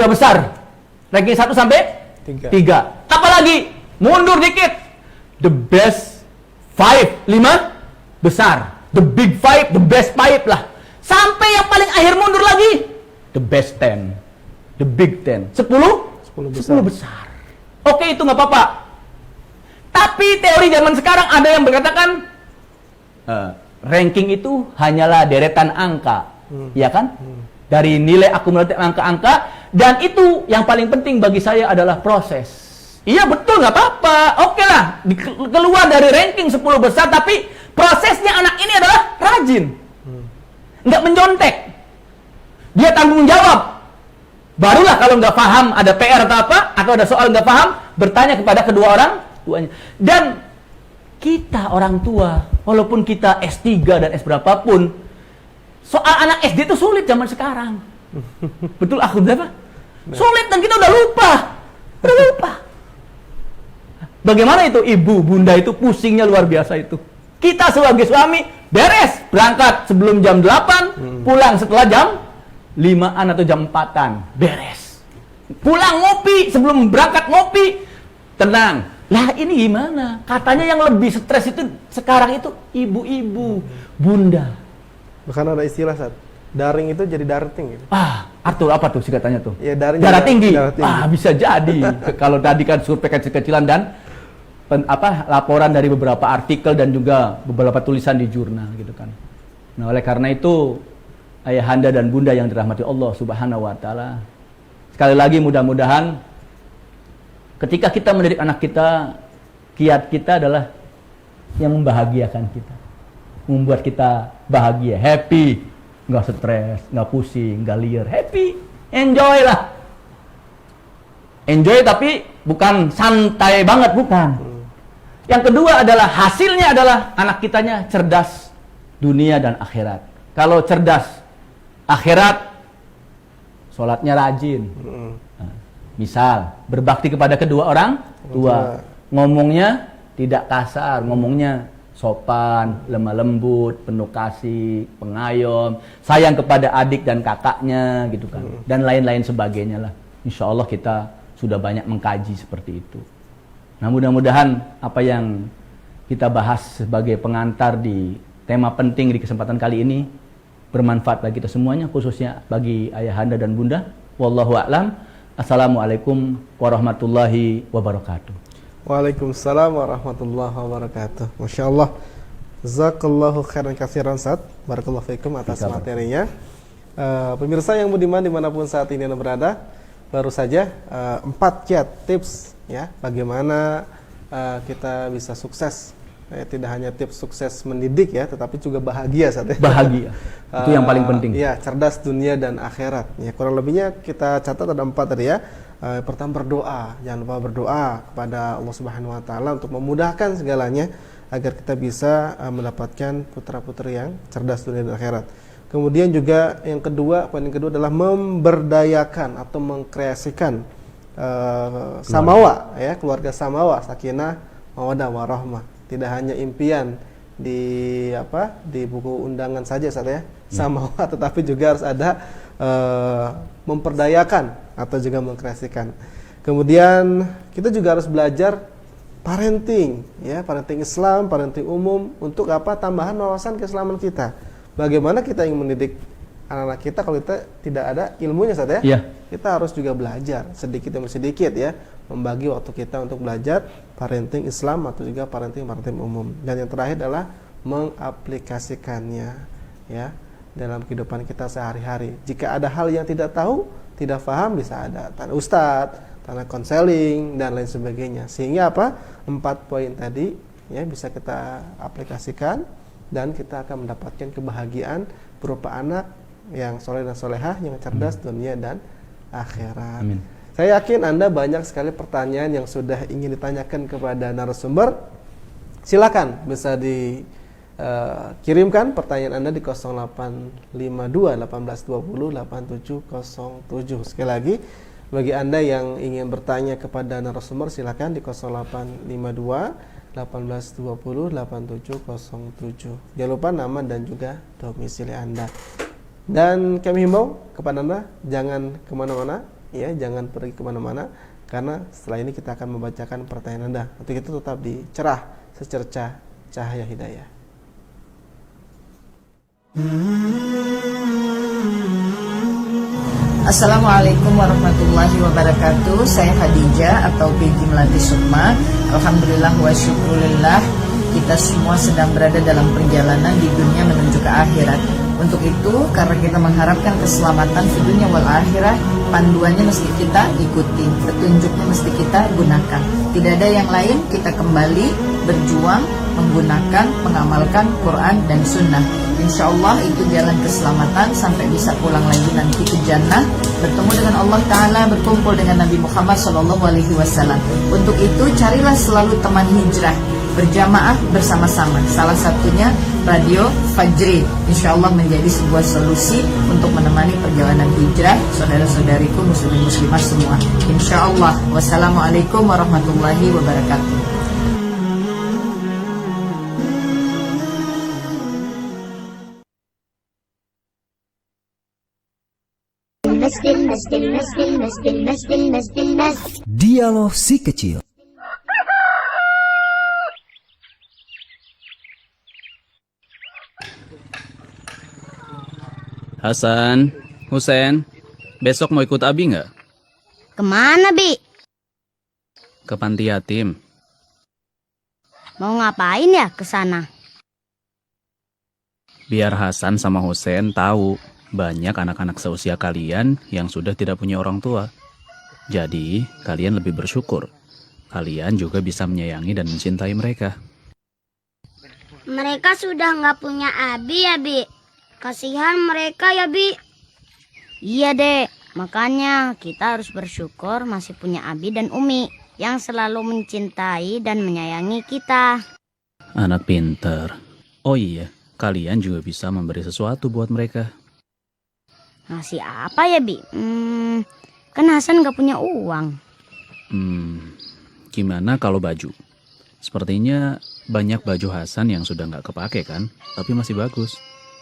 besar, ranking 1 sampai 3. Apalagi mundur dikit, the best 5 besar, the big 5, the best 5 lah. Sampai yang paling akhir mundur lagi, the best 10, the big 10, 10 besar. Oke, itu nggak apa-apa. Tapi teori zaman sekarang ada yang berkatakan ranking itu hanyalah deretan angka, ya kan? Dari nilai akumulatif angka-angka, dan itu yang paling penting bagi saya adalah proses. Iya betul, nggak apa-apa. Oke lah, keluar dari ranking 10 besar, tapi prosesnya anak ini adalah rajin, nggak mencontek, dia tanggung jawab. Barulah kalau nggak paham, ada PR atau apa, atau ada soal nggak paham, bertanya kepada kedua orang tuanya. Dan kita orang tua, walaupun kita S3 dan S berapapun, soal anak SD itu sulit zaman sekarang. Betul aku berapa? Sulit, dan kita udah lupa. Bagaimana itu ibu, bunda itu pusingnya luar biasa itu. Kita sebagai suami beres, berangkat sebelum jam 8, pulang setelah jam 5-an atau jam 4-an, beres. Pulang ngopi, sebelum berangkat ngopi, tenang. Lah ini gimana? Katanya yang lebih stres itu sekarang itu ibu-ibu, bunda. Bahkan ada istilah saat daring itu jadi darting gitu. Arthur, apa tuh singkatannya tuh? Ya, daring darah tinggi. tinggi. Bisa jadi. Kalau tadi kan survei kecil-kecilan dan laporan dari beberapa artikel dan juga beberapa tulisan di jurnal gitu kan. Nah, oleh karena itu ayahanda dan bunda yang dirahmati Allah Subhanahu wa taala, sekali lagi mudah-mudahan ketika kita mendidik anak kita, kiat kita adalah yang membahagiakan kita, membuat kita bahagia, happy, nggak stres, nggak pusing, nggak liar, happy, enjoy lah. Enjoy tapi bukan santai banget, bukan. Yang kedua adalah hasilnya adalah anak kitanya cerdas dunia dan akhirat. Kalau cerdas akhirat, sholatnya rajin. Misal, berbakti kepada kedua orang tua. Ngomongnya tidak kasar, ngomongnya sopan, lemah lembut, penuh kasih, pengayom, sayang kepada adik dan kakaknya gitu kan. Dan lain-lain sebagainya lah. Insya Allah kita sudah banyak mengkaji seperti itu. Nah, mudah-mudahan apa yang kita bahas sebagai pengantar di tema penting di kesempatan kali ini bermanfaat bagi kita semuanya, khususnya bagi ayahanda dan bunda. Wallahu a'lam. Assalamualaikum warahmatullahi wabarakatuh. Waalaikumsalam warahmatullahi wabarakatuh. Masya Allah. Jazakallahu khairan katsiran Ustaz. Barakallahu fiikum atas materinya. Pemirsa yang budiman dimanapun saat ini Anda berada, baru saja 4 kiat tips ya bagaimana kita bisa sukses. Tidak hanya tips sukses mendidik ya, tetapi juga bahagia saat ya. Bahagia. Itu yang paling penting. Ya, cerdas dunia dan akhirat. Ya, kurang lebihnya kita catat ada 4 tadi ya. Pertama berdoa, jangan lupa berdoa kepada Allah Subhanahu wa taala untuk memudahkan segalanya agar kita bisa mendapatkan putra-putri yang cerdas dunia dan akhirat. Kemudian juga yang kedua, poin yang kedua adalah memberdayakan atau mengkreasikan samawa ya, keluarga samawa, sakinah, mawaddah warahmah. Tidak hanya impian di buku undangan saja saat ya, samawa, tetapi juga harus ada memperdayakan atau juga mengkreasikan. Kemudian kita juga harus belajar parenting ya, parenting Islam, parenting umum untuk apa? Tambahan wawasan keislaman kita. Bagaimana kita ingin mendidik anak-anak kita kalau kita tidak ada ilmunya saat ya? Iya. Kita harus juga belajar sedikit demi sedikit ya, membagi waktu kita untuk belajar parenting Islam atau juga parenting umum. Dan yang terakhir adalah mengaplikasikannya ya dalam kehidupan kita sehari-hari. Jika ada hal yang tidak tahu, tidak paham, bisa ada tanya ustadz, tanya konseling dan lain sebagainya. Sehingga apa? 4 poin tadi ya bisa kita aplikasikan dan kita akan mendapatkan kebahagiaan berupa anak yang soleh dan solehah, yang cerdas dunia dan akhirat. Amin. Saya yakin Anda banyak sekali pertanyaan yang sudah ingin ditanyakan kepada narasumber. Silakan bisa dikirimkan pertanyaan Anda di 0852 1820 8707. Sekali lagi, bagi Anda yang ingin bertanya kepada narasumber, silakan di 0852 1820 8707. Jangan lupa nama dan juga domisili Anda. Dan kami himbau kepada Anda, jangan kemana-mana, ya, jangan pergi kemana-mana, karena setelah ini kita akan membacakan pertanyaan Anda. Untuk itu tetap di Cerah Secercah Cahaya Hidayah. Assalamualaikum warahmatullahi wabarakatuh. Saya Khadijah atau Peggy Melati Sukma. Alhamdulillah wa syukurillah, kita semua sedang berada dalam perjalanan di dunia menuju ke akhirat. Untuk itu, karena kita mengharapkan keselamatan di dunia wal akhirat, panduannya mesti kita ikuti, petunjuknya mesti kita gunakan. Tidak ada yang lain, kita kembali berjuang menggunakan, mengamalkan Quran dan Sunnah. Insya Allah itu jalan keselamatan sampai bisa pulang lagi nanti ke jannah, bertemu dengan Allah Ta'ala, berkumpul dengan Nabi Muhammad SAW. Untuk itu carilah selalu teman hijrah, berjamaah bersama-sama. Salah satunya Radio Fajri, insya Allah menjadi sebuah solusi untuk menemani perjalanan hijrah saudara-saudariku muslimin muslimah semua. Insya Allah. Wassalamualaikum warahmatullahi wabarakatuh. Dialog si kecil. Hasan, Husein, besok mau ikut Abi nggak? Kemana, Bi? Ke panti yatim. Mau ngapain ya ke sana? Biar Hasan sama Husein tahu banyak anak-anak seusia kalian yang sudah tidak punya orang tua. Jadi, kalian lebih bersyukur. Kalian juga bisa menyayangi dan mencintai mereka. Mereka sudah nggak punya Abi ya, Bi? Kasihan mereka ya, Bi. Iya, Dek. Makanya kita harus bersyukur masih punya Abi dan Umi yang selalu mencintai dan menyayangi kita. Anak pinter. Oh iya, kalian juga bisa memberi sesuatu buat mereka. Ngasih apa ya, Bi? Kan Hasan gak punya uang. Gimana kalau baju? Sepertinya banyak baju Hasan yang sudah nggak kepake kan? Tapi masih bagus.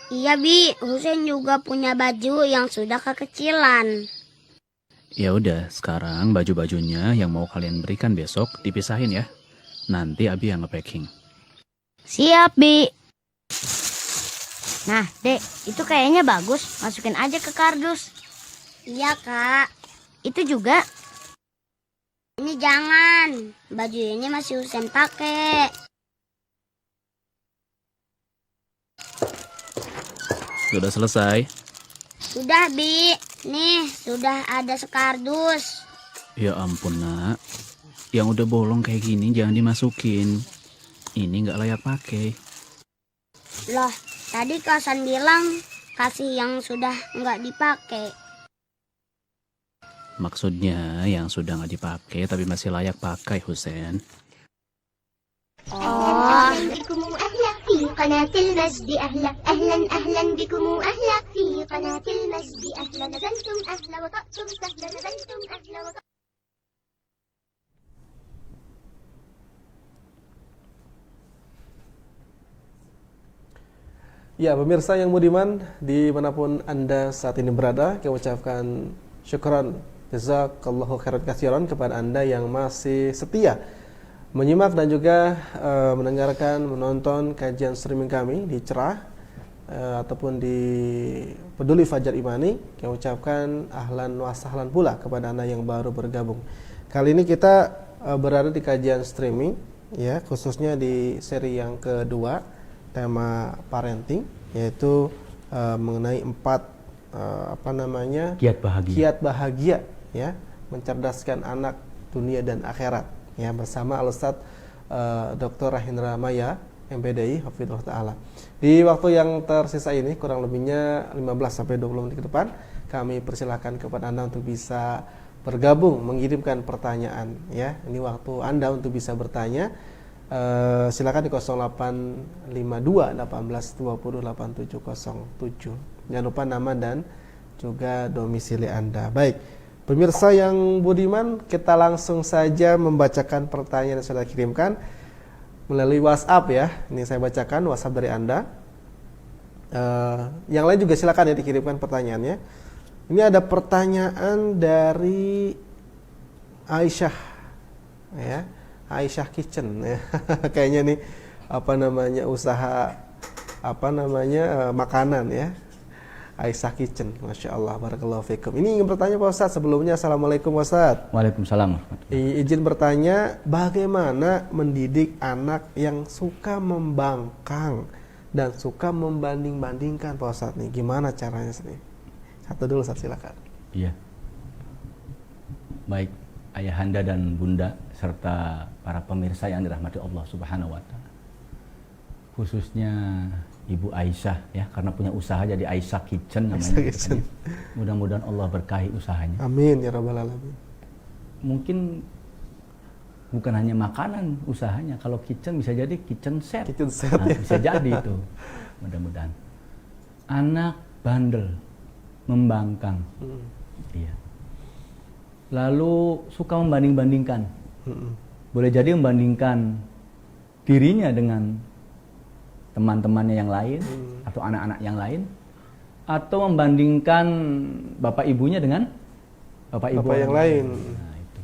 Iya, Bi. Husein juga punya baju yang sudah kekecilan. Ya udah, sekarang baju-bajunya yang mau kalian berikan besok dipisahin ya. Nanti Abi yang nge-packing. Siap, Bi. Nah, Dek, itu kayaknya bagus. Masukin aja ke kardus. Iya, Kak. Itu juga. Ini jangan. Baju ini masih Husein pakai. Sudah selesai? Sudah, Bi. Nih, sudah ada sekardus. Ya ampun, Nak. Yang udah bolong kayak gini jangan dimasukin. Ini nggak layak pakai. Loh, tadi Kak Hasan bilang kasih yang sudah nggak dipakai. Maksudnya yang sudah nggak dipakai tapi masih layak pakai, Husein. Oh. بكم أهلا في قناة المجد أهلا أهلا أهلا بكم أهلا في قناة المجد أهلا نزلتم أهلا وطأتم سهلا نزلتم أهلا وطأتم. Ya, pemirsa yang budiman, dimanapun Anda saat ini berada, kami ucapkan syukran, jazakallahu khairan katsiran kepada Anda yang masih setia menyimak dan juga mendengarkan, menonton kajian streaming kami di Cerah ataupun di Peduli Fajar Imani. Kami ucapkan ahlan wa sahlan pula kepada Anda yang baru bergabung. Kali ini kita berada di kajian streaming, ya, khususnya di seri yang kedua, tema parenting, yaitu mengenai 4 kiat bahagia, ya, mencerdaskan anak dunia dan akhirat, ya, bersama Al-Ustadz Dr. Rahindra Maya MPDI Hafidhullah Ta'ala. Di waktu yang tersisa ini, kurang lebihnya 15-20 menit ke depan, kami persilakan kepada Anda untuk bisa bergabung mengirimkan pertanyaan ya. Ini waktu Anda untuk bisa bertanya. Silakan di 0852 18 20 8707. Jangan lupa nama dan juga domisili Anda. Baik, pemirsa yang budiman, kita langsung saja membacakan pertanyaan yang sudah kirimkan melalui WhatsApp ya. Ini saya bacakan WhatsApp dari Anda. Yang lain juga silakan ya dikirimkan pertanyaannya. Ini ada pertanyaan dari Aisyah ya. Aisyah Kitchen ya. Kayaknya nih usaha makanan ya. Aisyah Kitchen, Masya Allah, barakallahu fikum. Ini ingin bertanya Pak Ustadz sebelumnya. Assalamualaikum Pak Ustadz. Waalaikumsalam. Izin bertanya, bagaimana mendidik anak yang suka membangkang dan suka membanding-bandingkan Pak Ustadz nih? Gimana caranya nih? Satu dulu Ustadz, silakan. Iya. Baik, ayahanda dan bunda serta para pemirsa yang dirahmati Allah Subhanahu wa taala. Khususnya Ibu Aisyah ya, karena punya usaha jadi Aisyah Kitchen namanya. Kitchen. Mudah-mudahan Allah berkahi usahanya. Amin ya rabbal alamin. Mungkin bukan hanya makanan usahanya, kalau kitchen bisa jadi kitchen set. Kitchen set ya. Bisa jadi itu. Mudah-mudahan. Anak bandel, membangkang. Iya. Lalu suka membanding-bandingkan. Boleh jadi membandingkan dirinya dengan teman-temannya yang lain atau anak-anak yang lain, atau membandingkan bapak ibunya dengan bapak ibu yang lain. Nah, itu.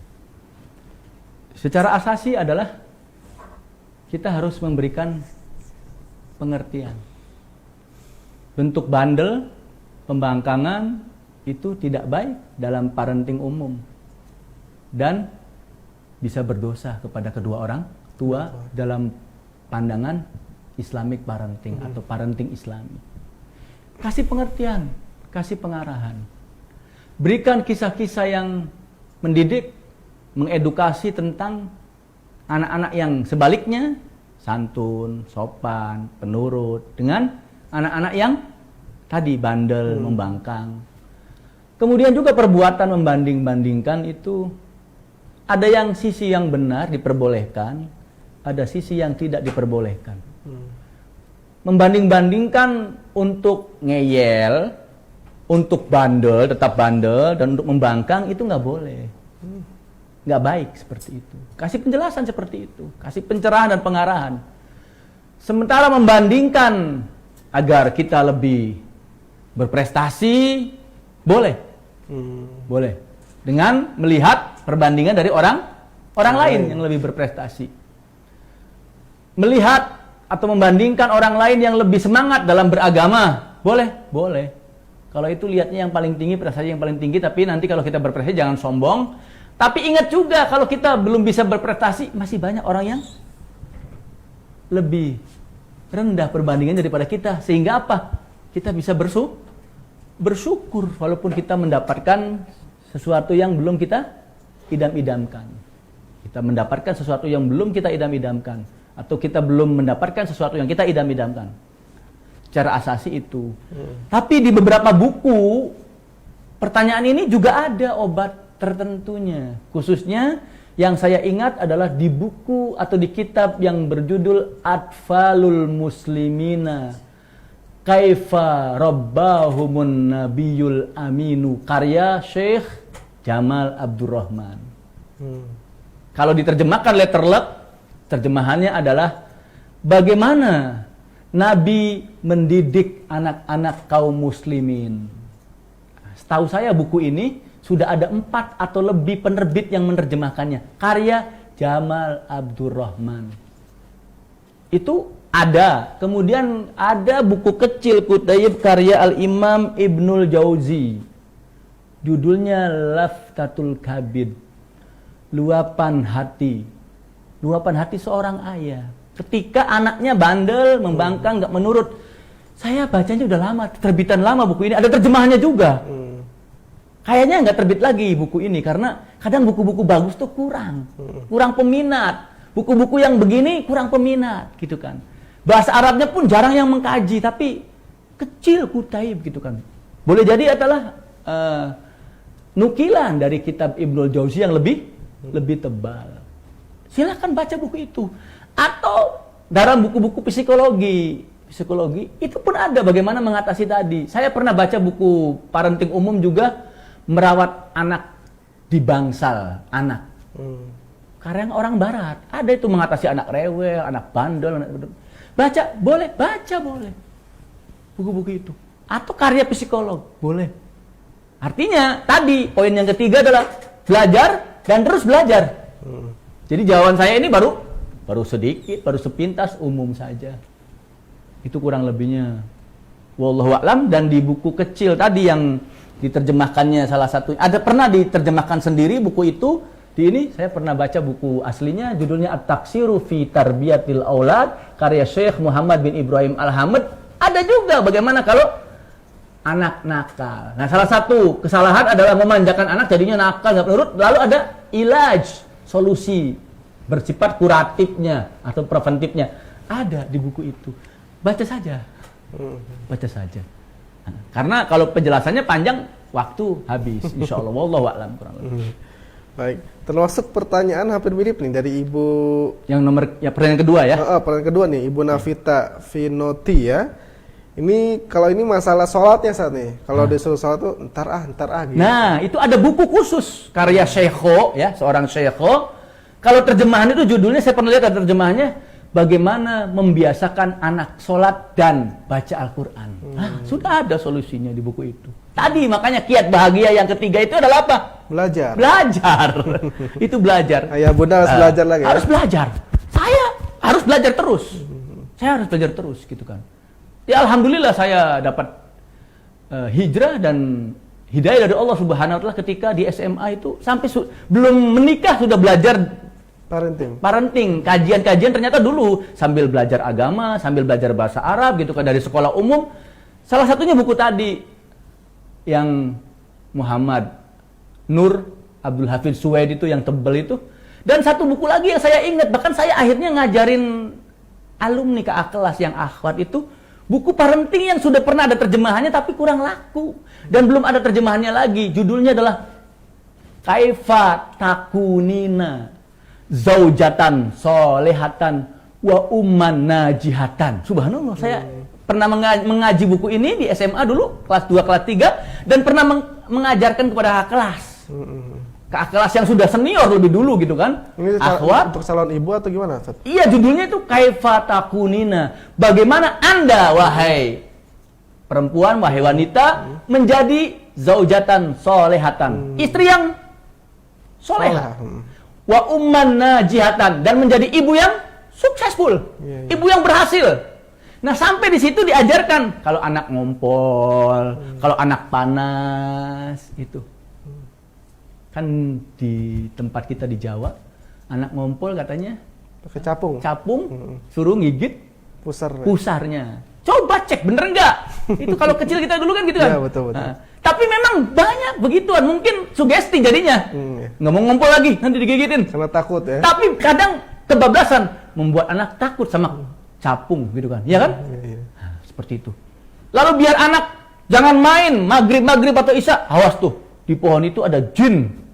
Secara asasi adalah kita harus memberikan pengertian. Bentuk bandel, pembangkangan itu tidak baik dalam parenting umum dan bisa berdosa kepada kedua orang tua dalam pandangan Islamic parenting atau parenting Islami. Kasih pengertian, kasih pengarahan. Berikan kisah-kisah yang mendidik, mengedukasi tentang anak-anak yang sebaliknya, santun, sopan, penurut, dengan anak-anak yang tadi bandel, membangkang. Kemudian juga perbuatan membanding-bandingkan itu ada yang sisi yang benar diperbolehkan, ada sisi yang tidak diperbolehkan. Membanding-bandingkan untuk ngeyel, untuk bandel, tetap bandel, dan untuk membangkang itu nggak boleh. Nggak baik seperti itu. Kasih penjelasan seperti itu, kasih pencerahan dan pengarahan. Sementara membandingkan agar kita lebih berprestasi, boleh. Boleh. Dengan melihat perbandingan dari orang lain yang lebih berprestasi. Melihat atau membandingkan orang lain yang lebih semangat dalam beragama, boleh. Kalau itu lihatnya yang paling tinggi, prestasi yang paling tinggi, tapi nanti kalau kita berprestasi jangan sombong. Tapi ingat juga kalau kita belum bisa berprestasi, masih banyak orang yang lebih rendah perbandingan daripada kita. Sehingga apa? Kita bisa bersyukur walaupun kita mendapatkan sesuatu yang belum kita idam-idamkan. Kita mendapatkan sesuatu yang belum kita idam-idamkan, atau kita belum mendapatkan sesuatu yang kita idam-idamkan. Secara asasi itu. Tapi di beberapa buku pertanyaan ini juga ada obat tertentunya. Khususnya yang saya ingat adalah di buku atau di kitab yang berjudul Atfalul Muslimina Kaifa Rabbahumun Nabiyul Aminu, karya Syekh Jamal Abdurrahman. Kalau diterjemahkan letterlek, terjemahannya adalah bagaimana Nabi mendidik anak-anak kaum muslimin. Setahu saya buku ini sudah ada 4 atau lebih penerbit yang menerjemahkannya. Karya Jamal Abdurrahman. Itu ada. Kemudian ada buku kecil Kutayib karya Al-Imam Ibnul Jauzi. Judulnya Laftatul Kabid. Luapan hati. Luapan hati seorang ayah. Ketika anaknya bandel, membangkang, nggak menurut. Saya bacanya udah lama, terbitan lama buku ini. Ada terjemahannya juga. Kayaknya nggak terbit lagi buku ini karena kadang buku-buku bagus tuh kurang peminat. Buku-buku yang begini kurang peminat, gitu kan. Bahasa Arabnya pun jarang yang mengkaji, tapi kecil Kutaib gitu kan. Boleh jadi adalah nukilan dari kitab Ibnul Jauzi yang lebih tebal. Silakan baca buku itu. Atau dalam buku-buku psikologi itu pun ada bagaimana mengatasi tadi. Saya pernah baca buku parenting umum juga, merawat anak di bangsal anak. Karya orang barat. Ada itu mengatasi anak rewel, anak bandel, baca boleh. Buku-buku itu. Atau karya psikolog, boleh. Artinya tadi poin yang ketiga adalah belajar dan terus belajar. Jadi jawaban saya ini baru sedikit, baru sepintas, umum saja. Itu kurang lebihnya. Wallahu a'lam. Dan di buku kecil tadi yang diterjemahkannya salah satu, pernah diterjemahkan sendiri buku itu. Di ini saya pernah baca buku aslinya, judulnya At-Taksiru fi Tarbiyatil Aulad, karya Syekh Muhammad bin Ibrahim Al-Hamad. Ada juga bagaimana kalau anak nakal. Nah, salah satu kesalahan adalah memanjakan anak jadinya nakal, nggak menurut. Lalu ada ilaj, solusi bersifat kuratifnya atau preventifnya. Ada di buku itu. Baca saja. Nah, karena kalau penjelasannya panjang, waktu habis. Insya Allah. Wallahu a'lam. Baik, termasuk pertanyaan hampir mirip nih dari Ibu yang pertanyaan kedua ya. Pertanyaan kedua nih, Ibu Navita Vinoti ya. Ini kalau ini masalah sholatnya saat nih. Kalau disuruh sholat tuh ntar gitu. Nah, itu ada buku khusus karya Syekho ya, seorang Syekho. Kalau terjemahan itu judulnya saya pernah lihat ada terjemahannya, bagaimana membiasakan anak sholat dan baca Al-Qur'an. Nah, sudah ada solusinya di buku itu. Tadi makanya kiat bahagia yang ketiga itu adalah apa? Belajar. Itu belajar. Ayah bunda harus belajar lagi. Harus belajar. Saya harus belajar terus. Saya harus belajar terus gitu kan. Ya alhamdulillah saya dapat hijrah dan hidayah dari Allah Subhanahu wa taala ketika di SMA itu sampai belum menikah sudah belajar parenting, kajian-kajian ternyata dulu sambil belajar agama, sambil belajar bahasa Arab gitu kan dari sekolah umum. Salah satunya buku tadi yang Muhammad Nur Abdul Hafidz Suwaid itu yang tebal itu. Dan satu buku lagi yang saya ingat, bahkan saya akhirnya ngajarin alumni ke kelas yang akhwat itu buku parenting yang sudah pernah ada terjemahannya tapi kurang laku dan belum ada terjemahannya lagi. Judulnya adalah Kaifa Takunina Zaujatan Solehatan wa Umman Najihatan. Subhanallah, saya pernah mengaji buku ini di SMA dulu, kelas 2, kelas 3, dan pernah mengajarkan kepada kelas. Kelas yang sudah senior lebih dulu gitu kan. Ini akhwat untuk salon ibu atau gimana, Ustaz? Iya, judulnya itu Kaifa Takunina. Bagaimana Anda wahai perempuan, wahai wanita menjadi zaujatan solehatan. Istri yang solehah. Wa umman najihatan, dan menjadi ibu yang successful. Ibu yang berhasil. Nah, sampai di situ diajarkan kalau anak ngompol, kalau anak panas itu. Kan di tempat kita di Jawa, anak ngompol katanya pakai capung, suruh ngigit pusarnya. Coba cek bener enggak? Itu kalau kecil kita dulu kan gitu kan. Ya, betul. Nah, tapi memang banyak begituan, mungkin sugesti jadinya. Nggak mau ngompol lagi, nanti digigitin. Karena takut ya. Tapi kadang kebablasan membuat anak takut sama capung gitu kan. Iya kan? Nah, seperti itu. Lalu biar anak jangan main maghrib atau isya, awas tuh di pohon itu ada jin.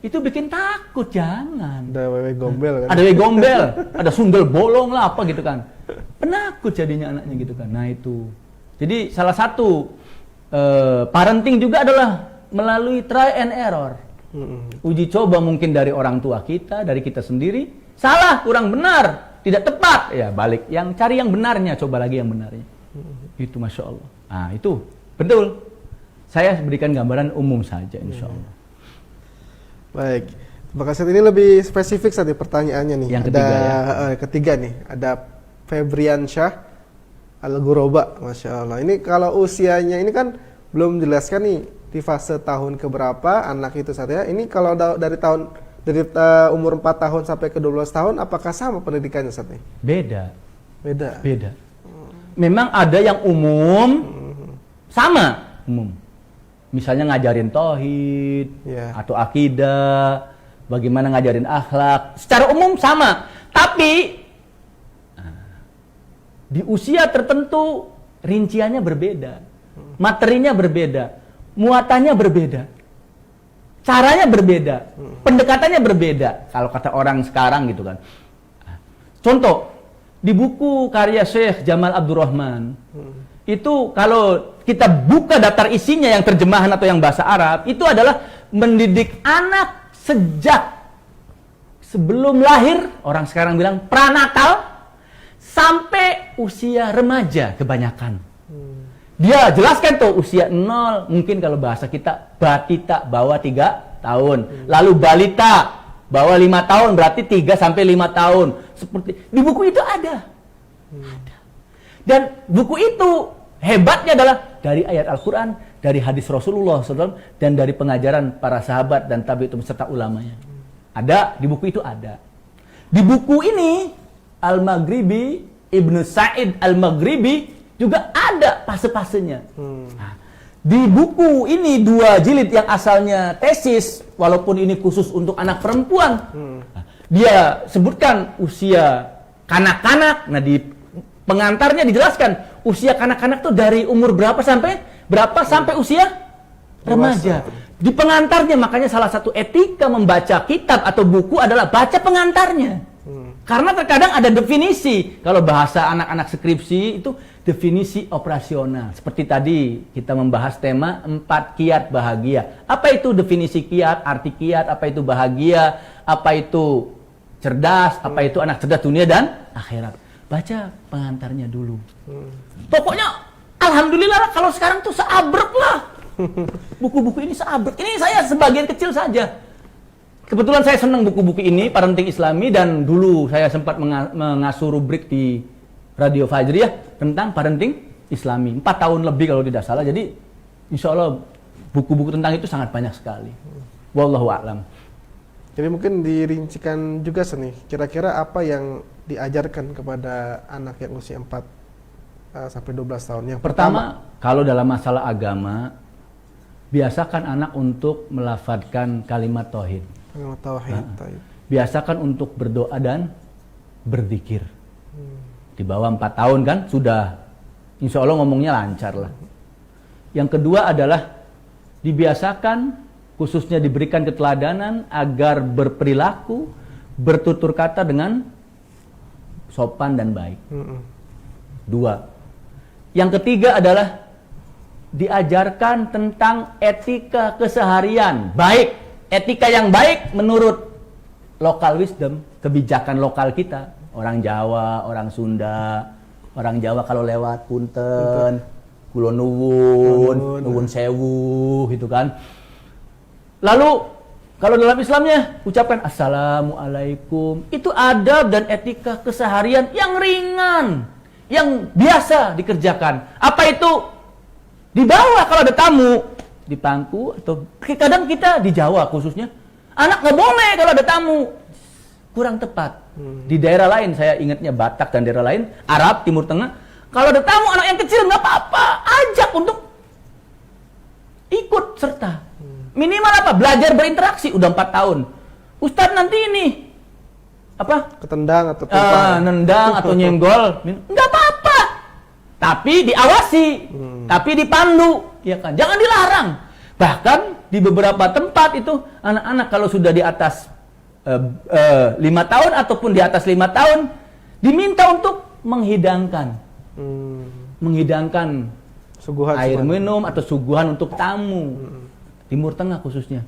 Itu bikin takut, jangan. Ada wewe gombel kan. Ada wewe gombel, ada sundel bolong lah apa gitu kan. Penakut jadinya anaknya gitu kan. Nah itu. Jadi salah satu parenting juga adalah melalui try and error. Uji coba mungkin dari orang tua kita, dari kita sendiri. Salah, kurang benar, tidak tepat. Ya balik, cari yang benarnya, coba lagi yang benarnya. Itu Masya Allah. Nah itu, betul. Saya berikan gambaran umum saja insya Allah. Baik, terima kasih. Ini lebih spesifik saja pertanyaannya nih. Yang ketiga ketiga nih, ada Febriansyah Al-Ghuraba, Masya Allah. Ini kalau usianya ini kan belum jelaskan nih di fase tahun keberapa anak itu saja. Ini kalau dari umur 4 tahun sampai ke 12 tahun, apakah sama pendidikannya saat ini? Beda. Beda. Memang ada yang umum, sama umum. Misalnya ngajarin tauhid atau akidah, bagaimana ngajarin akhlak, secara umum sama. Tapi di usia tertentu rinciannya berbeda, materinya berbeda, muatannya berbeda. Caranya berbeda, pendekatannya berbeda. Kalau kata orang sekarang gitu kan. Contoh, di buku karya Syekh Jamal Abdurrahman, itu kalau kita buka daftar isinya yang terjemahan atau yang bahasa Arab, itu adalah mendidik anak sejak sebelum lahir, orang sekarang bilang pranakal, sampai usia remaja kebanyakan. Dia jelaskan tuh usia 0, mungkin kalau bahasa kita batita, bawah 3 tahun. Lalu balita, bawah 5 tahun, berarti 3 sampai 5 tahun. Seperti di buku itu ada. Ada. Dan buku itu hebatnya adalah dari ayat Al-Quran, dari hadis Rasulullah SAW, dan dari pengajaran para sahabat dan tabi'in serta ulamanya. Ada, di buku itu ada. Di buku ini, Al-Maghribi, Ibnu Sa'id Al-Maghribi, juga ada fase-fasenya. Nah, di buku ini 2 jilid yang asalnya tesis, walaupun ini khusus untuk anak perempuan, dia sebutkan usia kanak-kanak. Nah, di pengantarnya dijelaskan usia kanak-kanak tuh dari umur berapa sampai usia remaja. Di pengantarnya, makanya salah satu etika membaca kitab atau buku adalah baca pengantarnya. Karena terkadang ada definisi. Kalau bahasa anak-anak skripsi itu definisi operasional. Seperti tadi kita membahas tema 4 kiat bahagia. Apa itu definisi kiat, arti kiat, apa itu bahagia, apa itu cerdas, apa itu anak cerdas dunia dan akhirat. Baca pengantarnya dulu. Pokoknya alhamdulillah kalau sekarang tuh seabrek lah. Buku-buku ini seabrek. Ini saya sebagian kecil saja. Kebetulan saya senang buku-buku ini, parenting Islami, dan dulu saya sempat mengasuh rubrik di Radio Fajriyah tentang parenting Islami. 4 tahun lebih kalau tidak salah. Jadi insya Allah buku-buku tentang itu sangat banyak sekali. Wallahu a'lam. Jadi mungkin dirincikan juga seni. Kira-kira apa yang diajarkan kepada anak yang usia 4 sampai 12 tahun? Yang pertama, kalau dalam masalah agama, biasakan anak untuk melafadzkan kalimat tauhid. Tauhid. Biasakan untuk berdoa dan berzikir. Di bawah 4 tahun kan sudah insya Allah ngomongnya lancar lah. Yang kedua adalah dibiasakan, khususnya diberikan keteladanan agar berperilaku, bertutur kata dengan sopan dan baik. 2. Yang ketiga adalah diajarkan tentang etika keseharian. Baik. Etika yang baik menurut local wisdom, kebijakan lokal kita. Orang Jawa, orang Sunda, orang Jawa kalau lewat punten, kulon nuwun sewu, gitu kan. Lalu kalau dalam Islamnya ucapkan assalamualaikum. Itu adab dan etika keseharian yang ringan, yang biasa dikerjakan. Apa itu? Di bawah kalau ada tamu, di pangku, atau kadang kita di Jawa khususnya, anak nggak boleh kalau ada tamu. Kurang tepat. Di daerah lain, saya ingatnya Batak dan daerah lain, Arab, Timur Tengah, kalau ada tamu anak yang kecil nggak apa-apa, ajak untuk ikut serta. Minimal apa? Belajar berinteraksi. Udah 4 tahun. Ustadz nanti ini apa? Ketendang atau nendang atau nyenggol, nggak apa-apa. Tapi diawasi, tapi dipandu, ya kan? Jangan dilarang. Bahkan di beberapa tempat itu anak-anak kalau sudah di atas 5 tahun ataupun di atas 5 tahun diminta untuk menghidangkan suguhan air minum atau suguhan untuk tamu. Timur Tengah khususnya,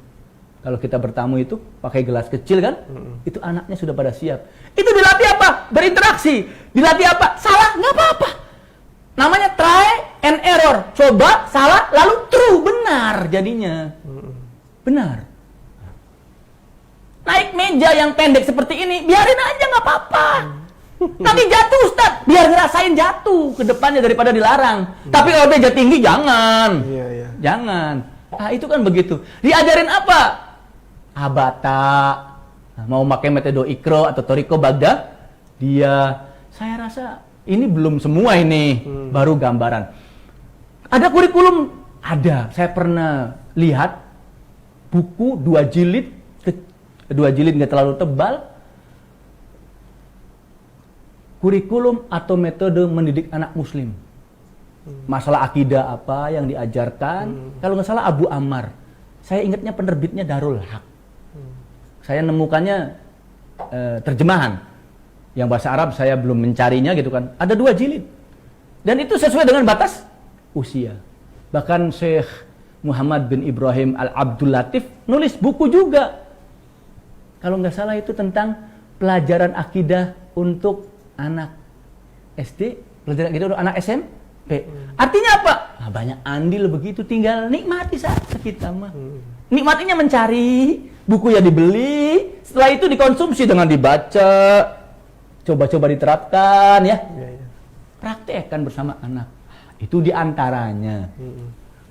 kalau kita bertamu itu pakai gelas kecil kan, itu anaknya sudah pada siap. Itu dilatih apa? Berinteraksi. Dilatih apa? Salah nggak apa-apa. Namanya try and error. Coba, salah, lalu true, benar jadinya. Benar. Naik meja yang pendek seperti ini, biarin aja nggak apa-apa. Nanti jatuh Ustadz, biar ngerasain jatuh ke depannya daripada dilarang. Tapi kalau meja tinggi jangan. Jangan. Nah, itu kan begitu. Diajarin apa? Abata. Nah, mau pakai metode Ikro atau Toriko Bagda, saya rasa ini belum semua ini, baru gambaran. Ada kurikulum? Ada. Saya pernah lihat buku 2 jilid nggak terlalu tebal, kurikulum atau metode mendidik anak muslim. Masalah akidah apa yang diajarkan, kalau nggak salah Abu Ammar Saya ingatnya penerbitnya Darul Haq. Saya nemukannya terjemahan yang bahasa Arab, saya belum mencarinya gitu kan. Ada 2 jilid. Dan itu sesuai dengan batas usia. Bahkan Syekh Muhammad bin Ibrahim Al-Abdul Latif nulis buku juga. Kalau nggak salah itu tentang pelajaran akidah untuk anak SD, pelajaran akidah untuk anak SMP. Artinya apa? Nah, banyak andil begitu, tinggal nikmati saja kita mah. Nikmatinya mencari, buku ya dibeli, setelah itu dikonsumsi dengan dibaca, coba-coba diterapkan ya. Praktekkan bersama anak. Itu diantaranya.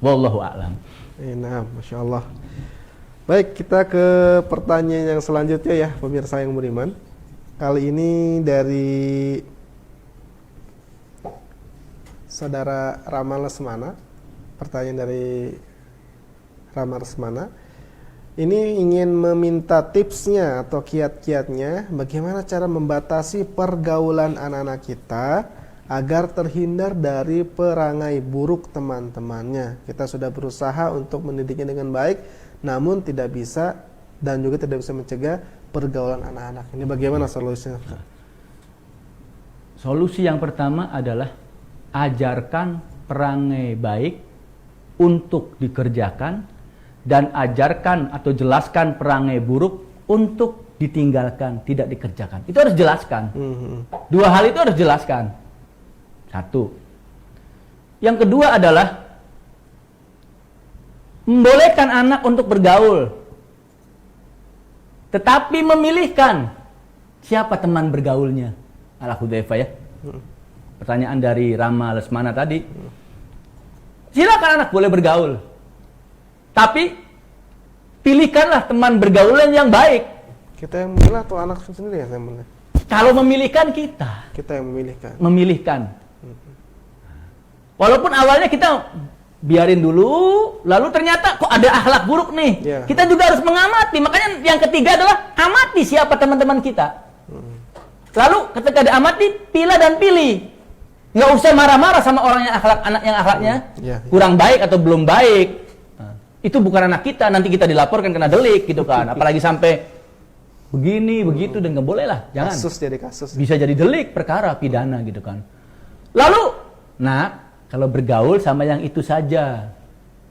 Wallahu a'lam. Nah, Masya Allah. Baik, kita ke pertanyaan yang selanjutnya ya, pemirsa yang beriman. Kali ini dari Saudara Rama Lesmana. Pertanyaan dari Rama Lesmana. Ini ingin meminta tipsnya atau kiat-kiatnya bagaimana cara membatasi pergaulan anak-anak kita agar terhindar dari perangai buruk teman-temannya. Kita sudah berusaha untuk mendidiknya dengan baik, namun tidak bisa dan juga tidak bisa mencegah pergaulan anak-anak. Ini bagaimana solusinya? Solusi yang pertama adalah ajarkan perangai baik untuk dikerjakan dan ajarkan atau jelaskan perangai buruk untuk ditinggalkan, tidak dikerjakan. Itu harus jelaskan. 2 hal itu harus jelaskan. 1. Yang kedua adalah membolehkan anak untuk bergaul, tetapi memilihkan siapa teman bergaulnya. Ala Hudzaifah ya. Pertanyaan dari Rama Lesmana tadi. Silakan anak boleh bergaul, tapi pilihkanlah teman bergaulan yang baik. Kita yang memilih atau anak sendiri yang memilih? Kalau memilihkan kita yang memilihkan. Memilihkan. Walaupun awalnya kita biarin dulu, lalu ternyata kok ada akhlak buruk nih. Kita juga harus mengamati. Makanya yang ketiga adalah amati siapa teman-teman kita. Lalu ketika diamati, pilih dan pilih. Nggak usah marah-marah sama orang yang anak yang akhlaknya kurang baik atau belum baik. Itu bukan anak kita, nanti kita dilaporkan kena delik gitu kan. Apalagi sampai begini, begitu, dan nggak boleh lah. Jangan. Kasus jadi kasus. Bisa jadi delik, perkara, pidana gitu kan. Lalu, kalau bergaul sama yang itu saja.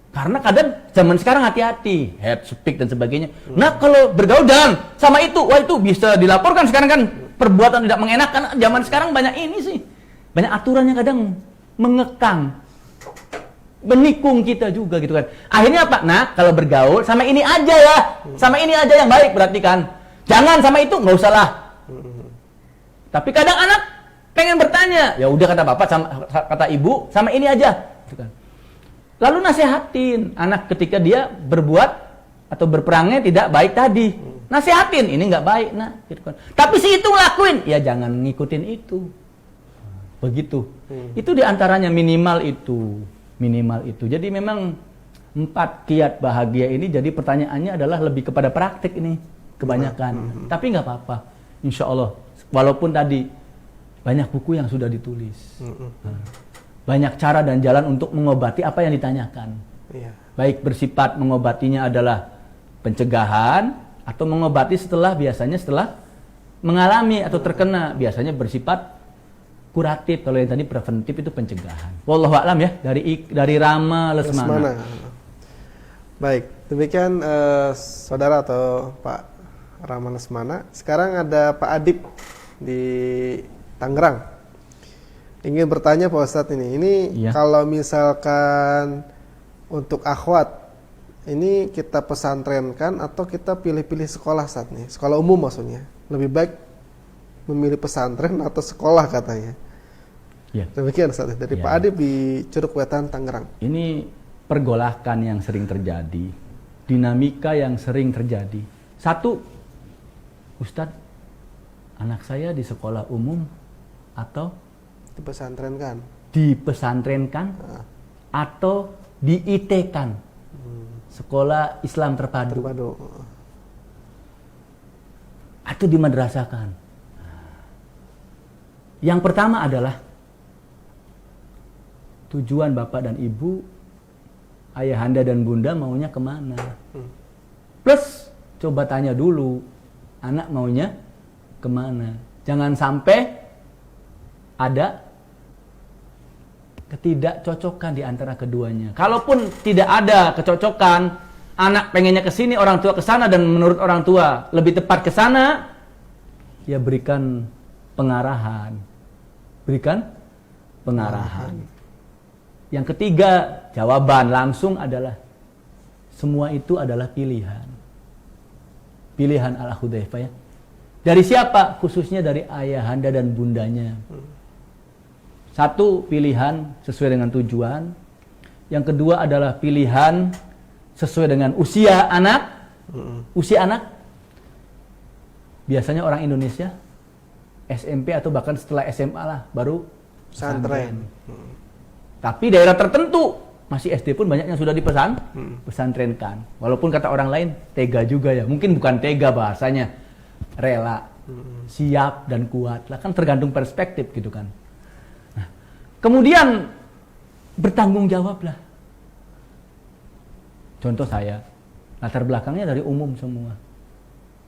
Karena kadang zaman sekarang hati-hati, head speak dan sebagainya. Nah, kalau bergaul jangan sama itu. Wah, itu bisa dilaporkan sekarang kan, perbuatan tidak mengenakan. Zaman sekarang banyak ini sih. Banyak aturan yang kadang mengekang, menikung kita juga gitu kan. Akhirnya apa? Nah, kalau bergaul sama ini aja ya. Sama ini aja yang baik berarti kan. Jangan sama itu, nggak usah lah. Tapi kadang anak pengen bertanya, ya udah kata bapak sama kata ibu sama ini aja gitu kan. Lalu nasihatin anak ketika dia berbuat atau berperangai tidak baik tadi. Nasihatin, ini nggak baik nah gitu kan. Tapi si itu ngelakuin, ya jangan ngikutin itu. Begitu. Itu diantaranya minimal itu. Jadi memang 4 kiat bahagia ini, jadi pertanyaannya adalah lebih kepada praktik ini kebanyakan. Tapi nggak apa-apa, insya Allah. Walaupun tadi banyak buku yang sudah ditulis, banyak cara dan jalan untuk mengobati apa yang ditanyakan. Baik bersifat mengobatinya adalah pencegahan atau mengobati biasanya setelah mengalami atau terkena, biasanya bersifat kuratif. Kalau yang tadi preventif itu pencegahan. Wallahu a'lam ya, dari Rama Lesmana. Baik, demikian saudara atau Pak Rama Lesmana. Sekarang ada Pak Adib di Tangerang. Ingin bertanya Pak Ustadz ini kalau misalkan untuk akhwat ini kita pesantrenkan atau kita pilih-pilih sekolah saat ini? Sekolah umum maksudnya. Lebih baik memilih pesantren atau sekolah katanya. Demikian Ustadz dari Pak Adib di Curug Wetan Tangerang. Ini pergolakan yang sering terjadi, dinamika yang sering terjadi. 1, Ustadz, anak saya di sekolah umum atau dipesantrenkan atau di-IT-kan, sekolah Islam terpadu. Atau dimadrasahkan. Yang pertama adalah tujuan Bapak dan Ibu ayahanda dan bunda maunya kemana. Plus, coba tanya dulu, anak maunya kemana. Jangan sampai ada ketidakcocokan di antara keduanya. Kalaupun tidak ada kecocokan, anak pengennya ke sini, orang tua ke sana, dan menurut orang tua lebih tepat ke sana, ya berikan pengarahan. Berikan pengarahan. Yang ketiga, jawaban langsung adalah semua itu adalah pilihan. Pilihan ala Hudzaifah ya. Dari siapa? Khususnya dari ayahanda dan bundanya. Satu, pilihan sesuai dengan tujuan. Yang kedua adalah pilihan sesuai dengan usia anak. Usia anak. Biasanya orang Indonesia SMP atau bahkan setelah SMA lah baru pesantren. Tapi daerah tertentu masih SD pun banyak yang sudah pesantrenkan. Walaupun kata orang lain tega juga ya. Mungkin bukan tega bahasanya, rela, siap dan kuat. Lah kan tergantung perspektif gitu kan. Nah, kemudian bertanggung jawablah. Contoh saya, latar belakangnya dari umum semua.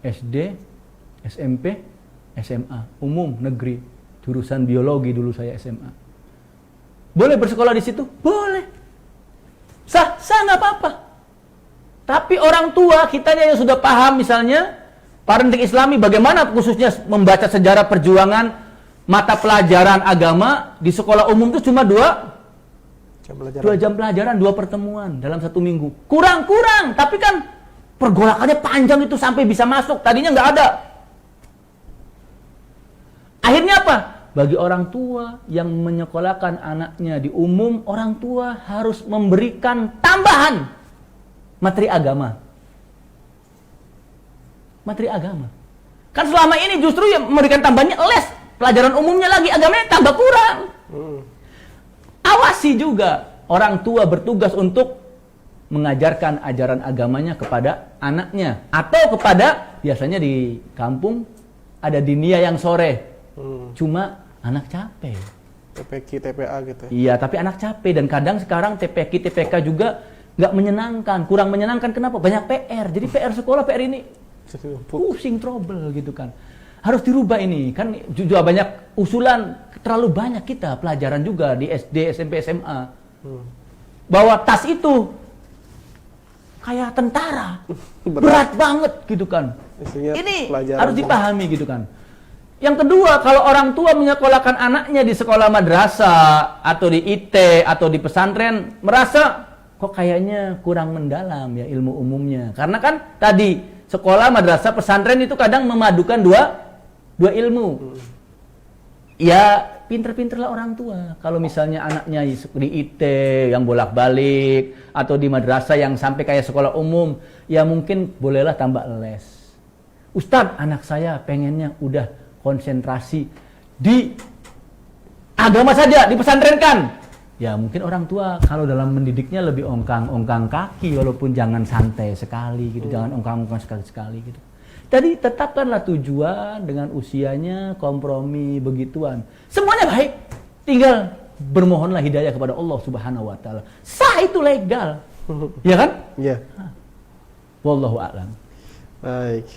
SD, SMP, SMA, umum, negeri, jurusan biologi dulu saya SMA. Boleh bersekolah di situ? Boleh. Sah nggak apa-apa. Tapi orang tua kitanya yang sudah paham misalnya, parenting Islami bagaimana khususnya membaca sejarah perjuangan mata pelajaran agama di sekolah umum itu cuma 2 jam pelajaran, 2 pertemuan dalam 1 minggu. Kurang, tapi kan pergolakannya panjang itu sampai bisa masuk. Tadinya nggak ada. Akhirnya apa? Bagi orang tua yang menyekolahkan anaknya di umum, orang tua harus memberikan tambahan materi agama. Materi agama. Kan selama ini justru yang memberikan tambahannya les. Pelajaran umumnya lagi, agamanya tambah kurang. Awasi juga. Orang tua bertugas untuk mengajarkan ajaran agamanya kepada anaknya. Atau kepada, biasanya di kampung, ada diniyah yang sore. Cuma anak capek. TPQ, TPA gitu ya? Iya, tapi anak capek. Dan kadang sekarang TPQ, TPK juga nggak menyenangkan. Kurang menyenangkan, kenapa? Banyak PR. Jadi PR sekolah, PR ini pusing, trouble gitu kan. Harus dirubah ini. Kan juga banyak usulan, terlalu banyak kita pelajaran juga di SD, SMP, SMA. Bahwa tas itu kayak tentara. Berat banget gitu kan. Isinya ini harus dipahami gitu kan. Yang kedua, kalau orang tua menyekolahkan anaknya di sekolah madrasah atau di IT atau di pesantren, merasa kok kayaknya kurang mendalam ya ilmu umumnya. Karena kan tadi sekolah madrasah pesantren itu kadang memadukan dua ilmu. Ya pinter-pinterlah orang tua. Kalau misalnya anaknya di IT yang bolak-balik atau di madrasah yang sampai kayak sekolah umum, ya mungkin bolehlah tambah les. Ustadz, anak saya pengennya udah konsentrasi di agama saja, dipesantrenkan. Ya mungkin orang tua kalau dalam mendidiknya lebih ongkang kaki, walaupun jangan santai sekali gitu, jangan ongkang sekali gitu. Jadi tetapkanlah tujuan dengan usianya, kompromi begituan. Semuanya baik, tinggal bermohonlah hidayah kepada Allah Subhanahu wa taala. Sah itu legal. Ya kan? Iya. Wallahu a'lam. Baik.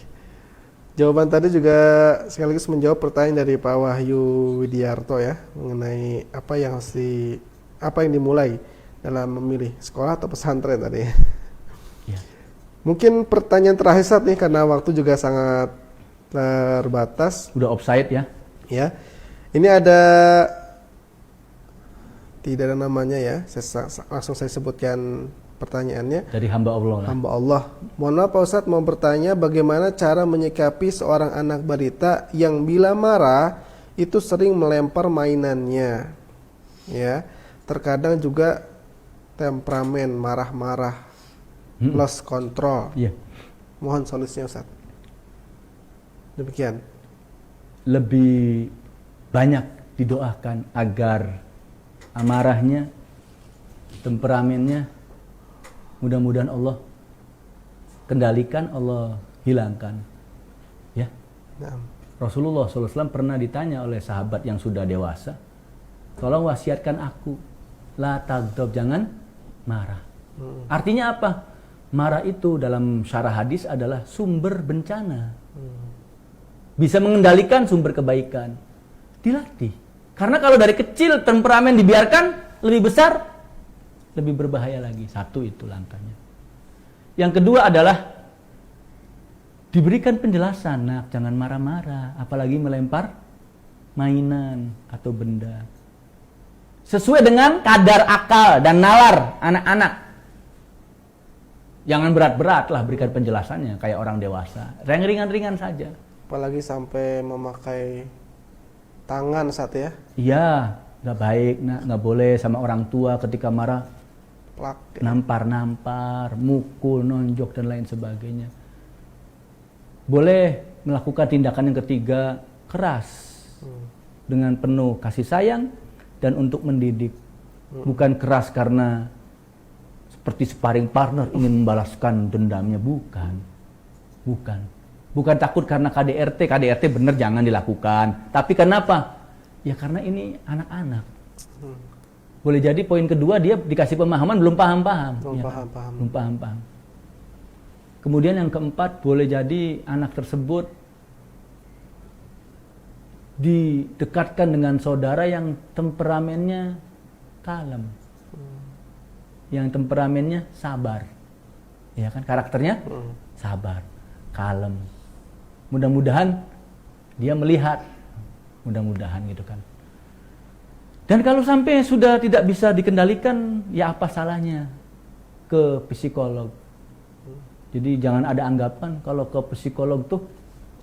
Jawaban tadi juga sekaligus menjawab pertanyaan dari Pak Wahyu Widiarto ya, mengenai apa yang dimulai dalam memilih sekolah atau pesantren tadi. Ya. Mungkin pertanyaan terakhir saat nih, karena waktu juga sangat terbatas. Udah offside ya? Ya. Ini ada, tidak ada namanya ya. Langsung saya sebutkan pertanyaannya. Dari hamba Allah. Hamba Allah. Mohon maaf Pak Ustadz, mau bertanya bagaimana cara menyikapi seorang anak balita yang bila marah itu sering melempar mainannya. Ya. Terkadang juga temperamen, marah-marah, lost control. Iya. Mohon solusinya Ustadz. Demikian. Lebih banyak didoakan agar amarahnya, temperamennya mudah-mudahan Allah kendalikan, Allah hilangkan. Ya. Nah. Rasulullah SAW pernah ditanya oleh sahabat yang sudah dewasa, tolong wasiatkan aku, la taghdab, jangan marah. Artinya apa? Marah itu dalam syarah hadis adalah sumber bencana. Bisa mengendalikan sumber kebaikan. Dilatih. Karena kalau dari kecil temperamen dibiarkan, lebih besar, lebih berbahaya lagi. Satu itu langkahnya. Yang kedua adalah diberikan penjelasan. Nah, jangan marah-marah, apalagi melempar mainan atau benda. Sesuai dengan kadar akal dan nalar anak-anak. Jangan berat-berat lah berikan penjelasannya kayak orang dewasa. Yang ringan-ringan saja. Apalagi sampai memakai tangan saat ya. Iya, nggak baik, nggak boleh sama orang tua ketika marah. Plak. Nampar-nampar, mukul, nonjok dan lain sebagainya. Boleh melakukan tindakan yang ketiga, keras. Dengan penuh kasih sayang dan untuk mendidik. Bukan keras karena seperti sparring partner ingin membalaskan dendamnya, bukan. Bukan takut karena KDRT benar jangan dilakukan. Tapi kenapa? Ya karena ini anak-anak. Boleh jadi poin kedua dia dikasih pemahaman belum paham-paham. Belum paham-paham. Kemudian yang keempat, boleh jadi anak tersebut didekatkan dengan saudara yang temperamennya kalem. Yang temperamennya sabar. Ya kan, karakternya sabar, kalem. Mudah-mudahan dia melihat, mudah-mudahan gitu kan. Dan kalau sampai sudah tidak bisa dikendalikan, ya apa salahnya ke psikolog. Jadi jangan ada anggapan kalau ke psikolog tuh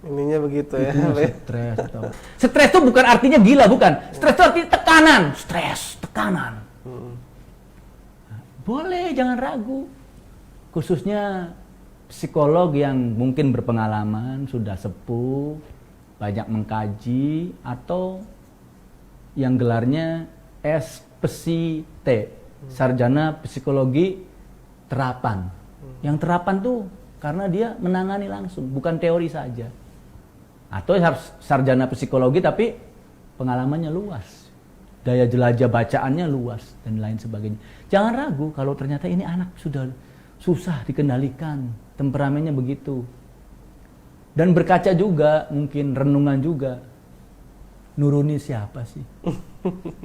ininya begitu ya. Stres atau stres itu bukan artinya gila, bukan. Stres itu artinya tekanan, tekanan. Boleh, jangan ragu. Khususnya psikolog yang mungkin berpengalaman, sudah sepuh, banyak mengkaji, atau yang gelarnya SPST, Sarjana Psikologi Terapan. Yang terapan tuh karena dia menangani langsung, bukan teori saja. Atau sarjana psikologi tapi pengalamannya luas, daya jelajah bacaannya luas, dan lain sebagainya. Jangan ragu kalau ternyata ini anak sudah susah dikendalikan, temperamennya begitu. Dan berkaca juga, mungkin renungan juga, nuruni siapa sih?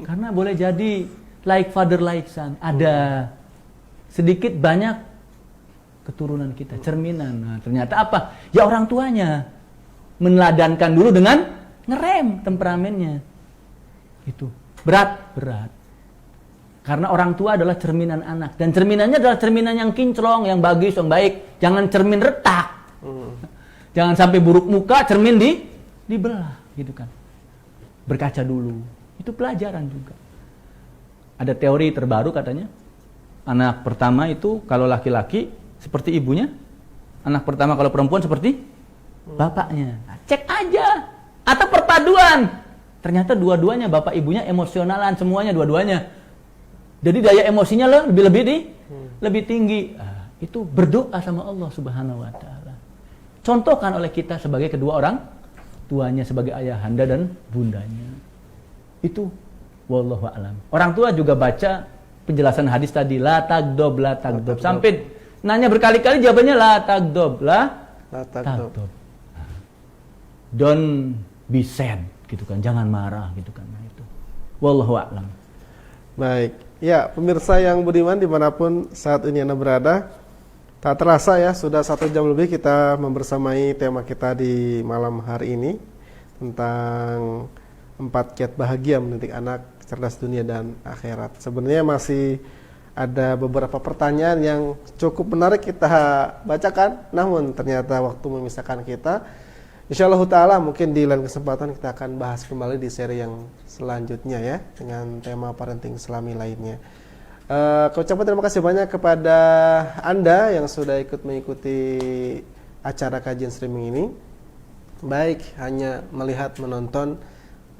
Karena boleh jadi like father like son, ada sedikit banyak keturunan kita, cerminan. Nah, ternyata apa? Ya orang tuanya meneladankan dulu dengan ngerem temperamennya. Itu berat. Karena orang tua adalah cerminan anak, dan cerminannya adalah cerminan yang kinclong, yang bagus, yang baik. Jangan cermin retak. Jangan sampai buruk muka, cermin dibelah, gitu kan. Berkaca dulu. Itu pelajaran juga. Ada teori terbaru katanya. Anak pertama itu kalau laki-laki seperti ibunya, anak pertama kalau perempuan seperti bapaknya. Nah, cek aja. Atau perpaduan. Ternyata dua-duanya bapak ibunya emosionalan semuanya, dua-duanya. Jadi daya emosinya lebih tinggi. Nah, itu berdoa sama Allah Subhanahu wa taala. Contohkan oleh kita sebagai kedua orang tuanya, sebagai ayahanda dan bundanya. Itu wallahu a'lam. Orang tua juga baca penjelasan hadis tadi, la tagdob. Sampai nanya berkali-kali, jawabannya la tagdob. Don't be sad, gitu kan. Jangan marah, gitu kan. Nah, itu. Wallahu a'lam. Baik. Ya, pemirsa yang budiman dimanapun saat ini Anda berada, tak terasa ya, sudah 1 jam lebih kita membersamai tema kita di malam hari ini tentang 4 kiat bahagia mendidik anak cerdas dunia dan akhirat. Sebenarnya masih ada beberapa pertanyaan yang cukup menarik kita bacakan, namun ternyata waktu memisahkan kita. Insyaallah ta'ala mungkin di lain kesempatan kita akan bahas kembali di seri yang selanjutnya ya, dengan tema parenting Islami lainnya. Ucapan terima kasih banyak kepada Anda yang sudah ikut mengikuti acara kajian streaming ini, baik hanya melihat, menonton,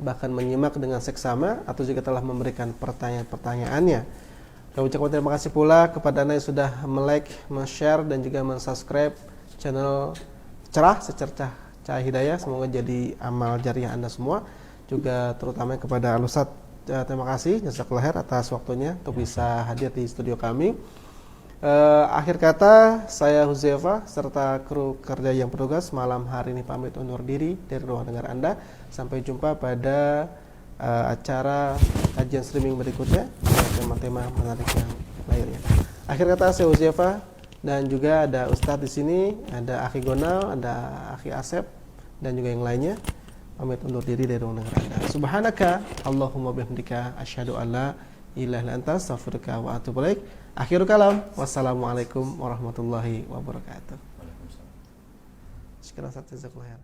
bahkan menyimak dengan seksama, atau juga telah memberikan pertanyaan-pertanyaannya. Dan ucapan terima kasih pula kepada Anda yang sudah like, share dan juga subscribe channel Cerah Secercah Cahaya Hidayah. Semoga jadi amal jariah Anda semua. Juga terutama kepada Al-Ustadz, terima kasih jazakallahu khair atas waktunya untuk bisa hadir di studio kami. Akhir kata, saya Huzaifa serta kru kerja yang bertugas malam hari ini pamit undur diri dari ruang dengar Anda. Sampai jumpa pada acara kajian streaming berikutnya dengan tema-tema menarik yang lainnya. Akhir kata, saya Huzaifa dan juga ada Ustadz di sini, ada Akhi Gonal, ada Akhi Asep dan juga yang lainnya. Pamit undur diri dari ruang dengar Anda. Subhanaka Allahumma bihamdika asyhadu an la ilaha illa anta astaghfiruka wa atubu ilaik. Akhirul kalam. Wassalamualaikum warahmatullahi wabarakatuh. Sekian saja, jazakallahu khairan.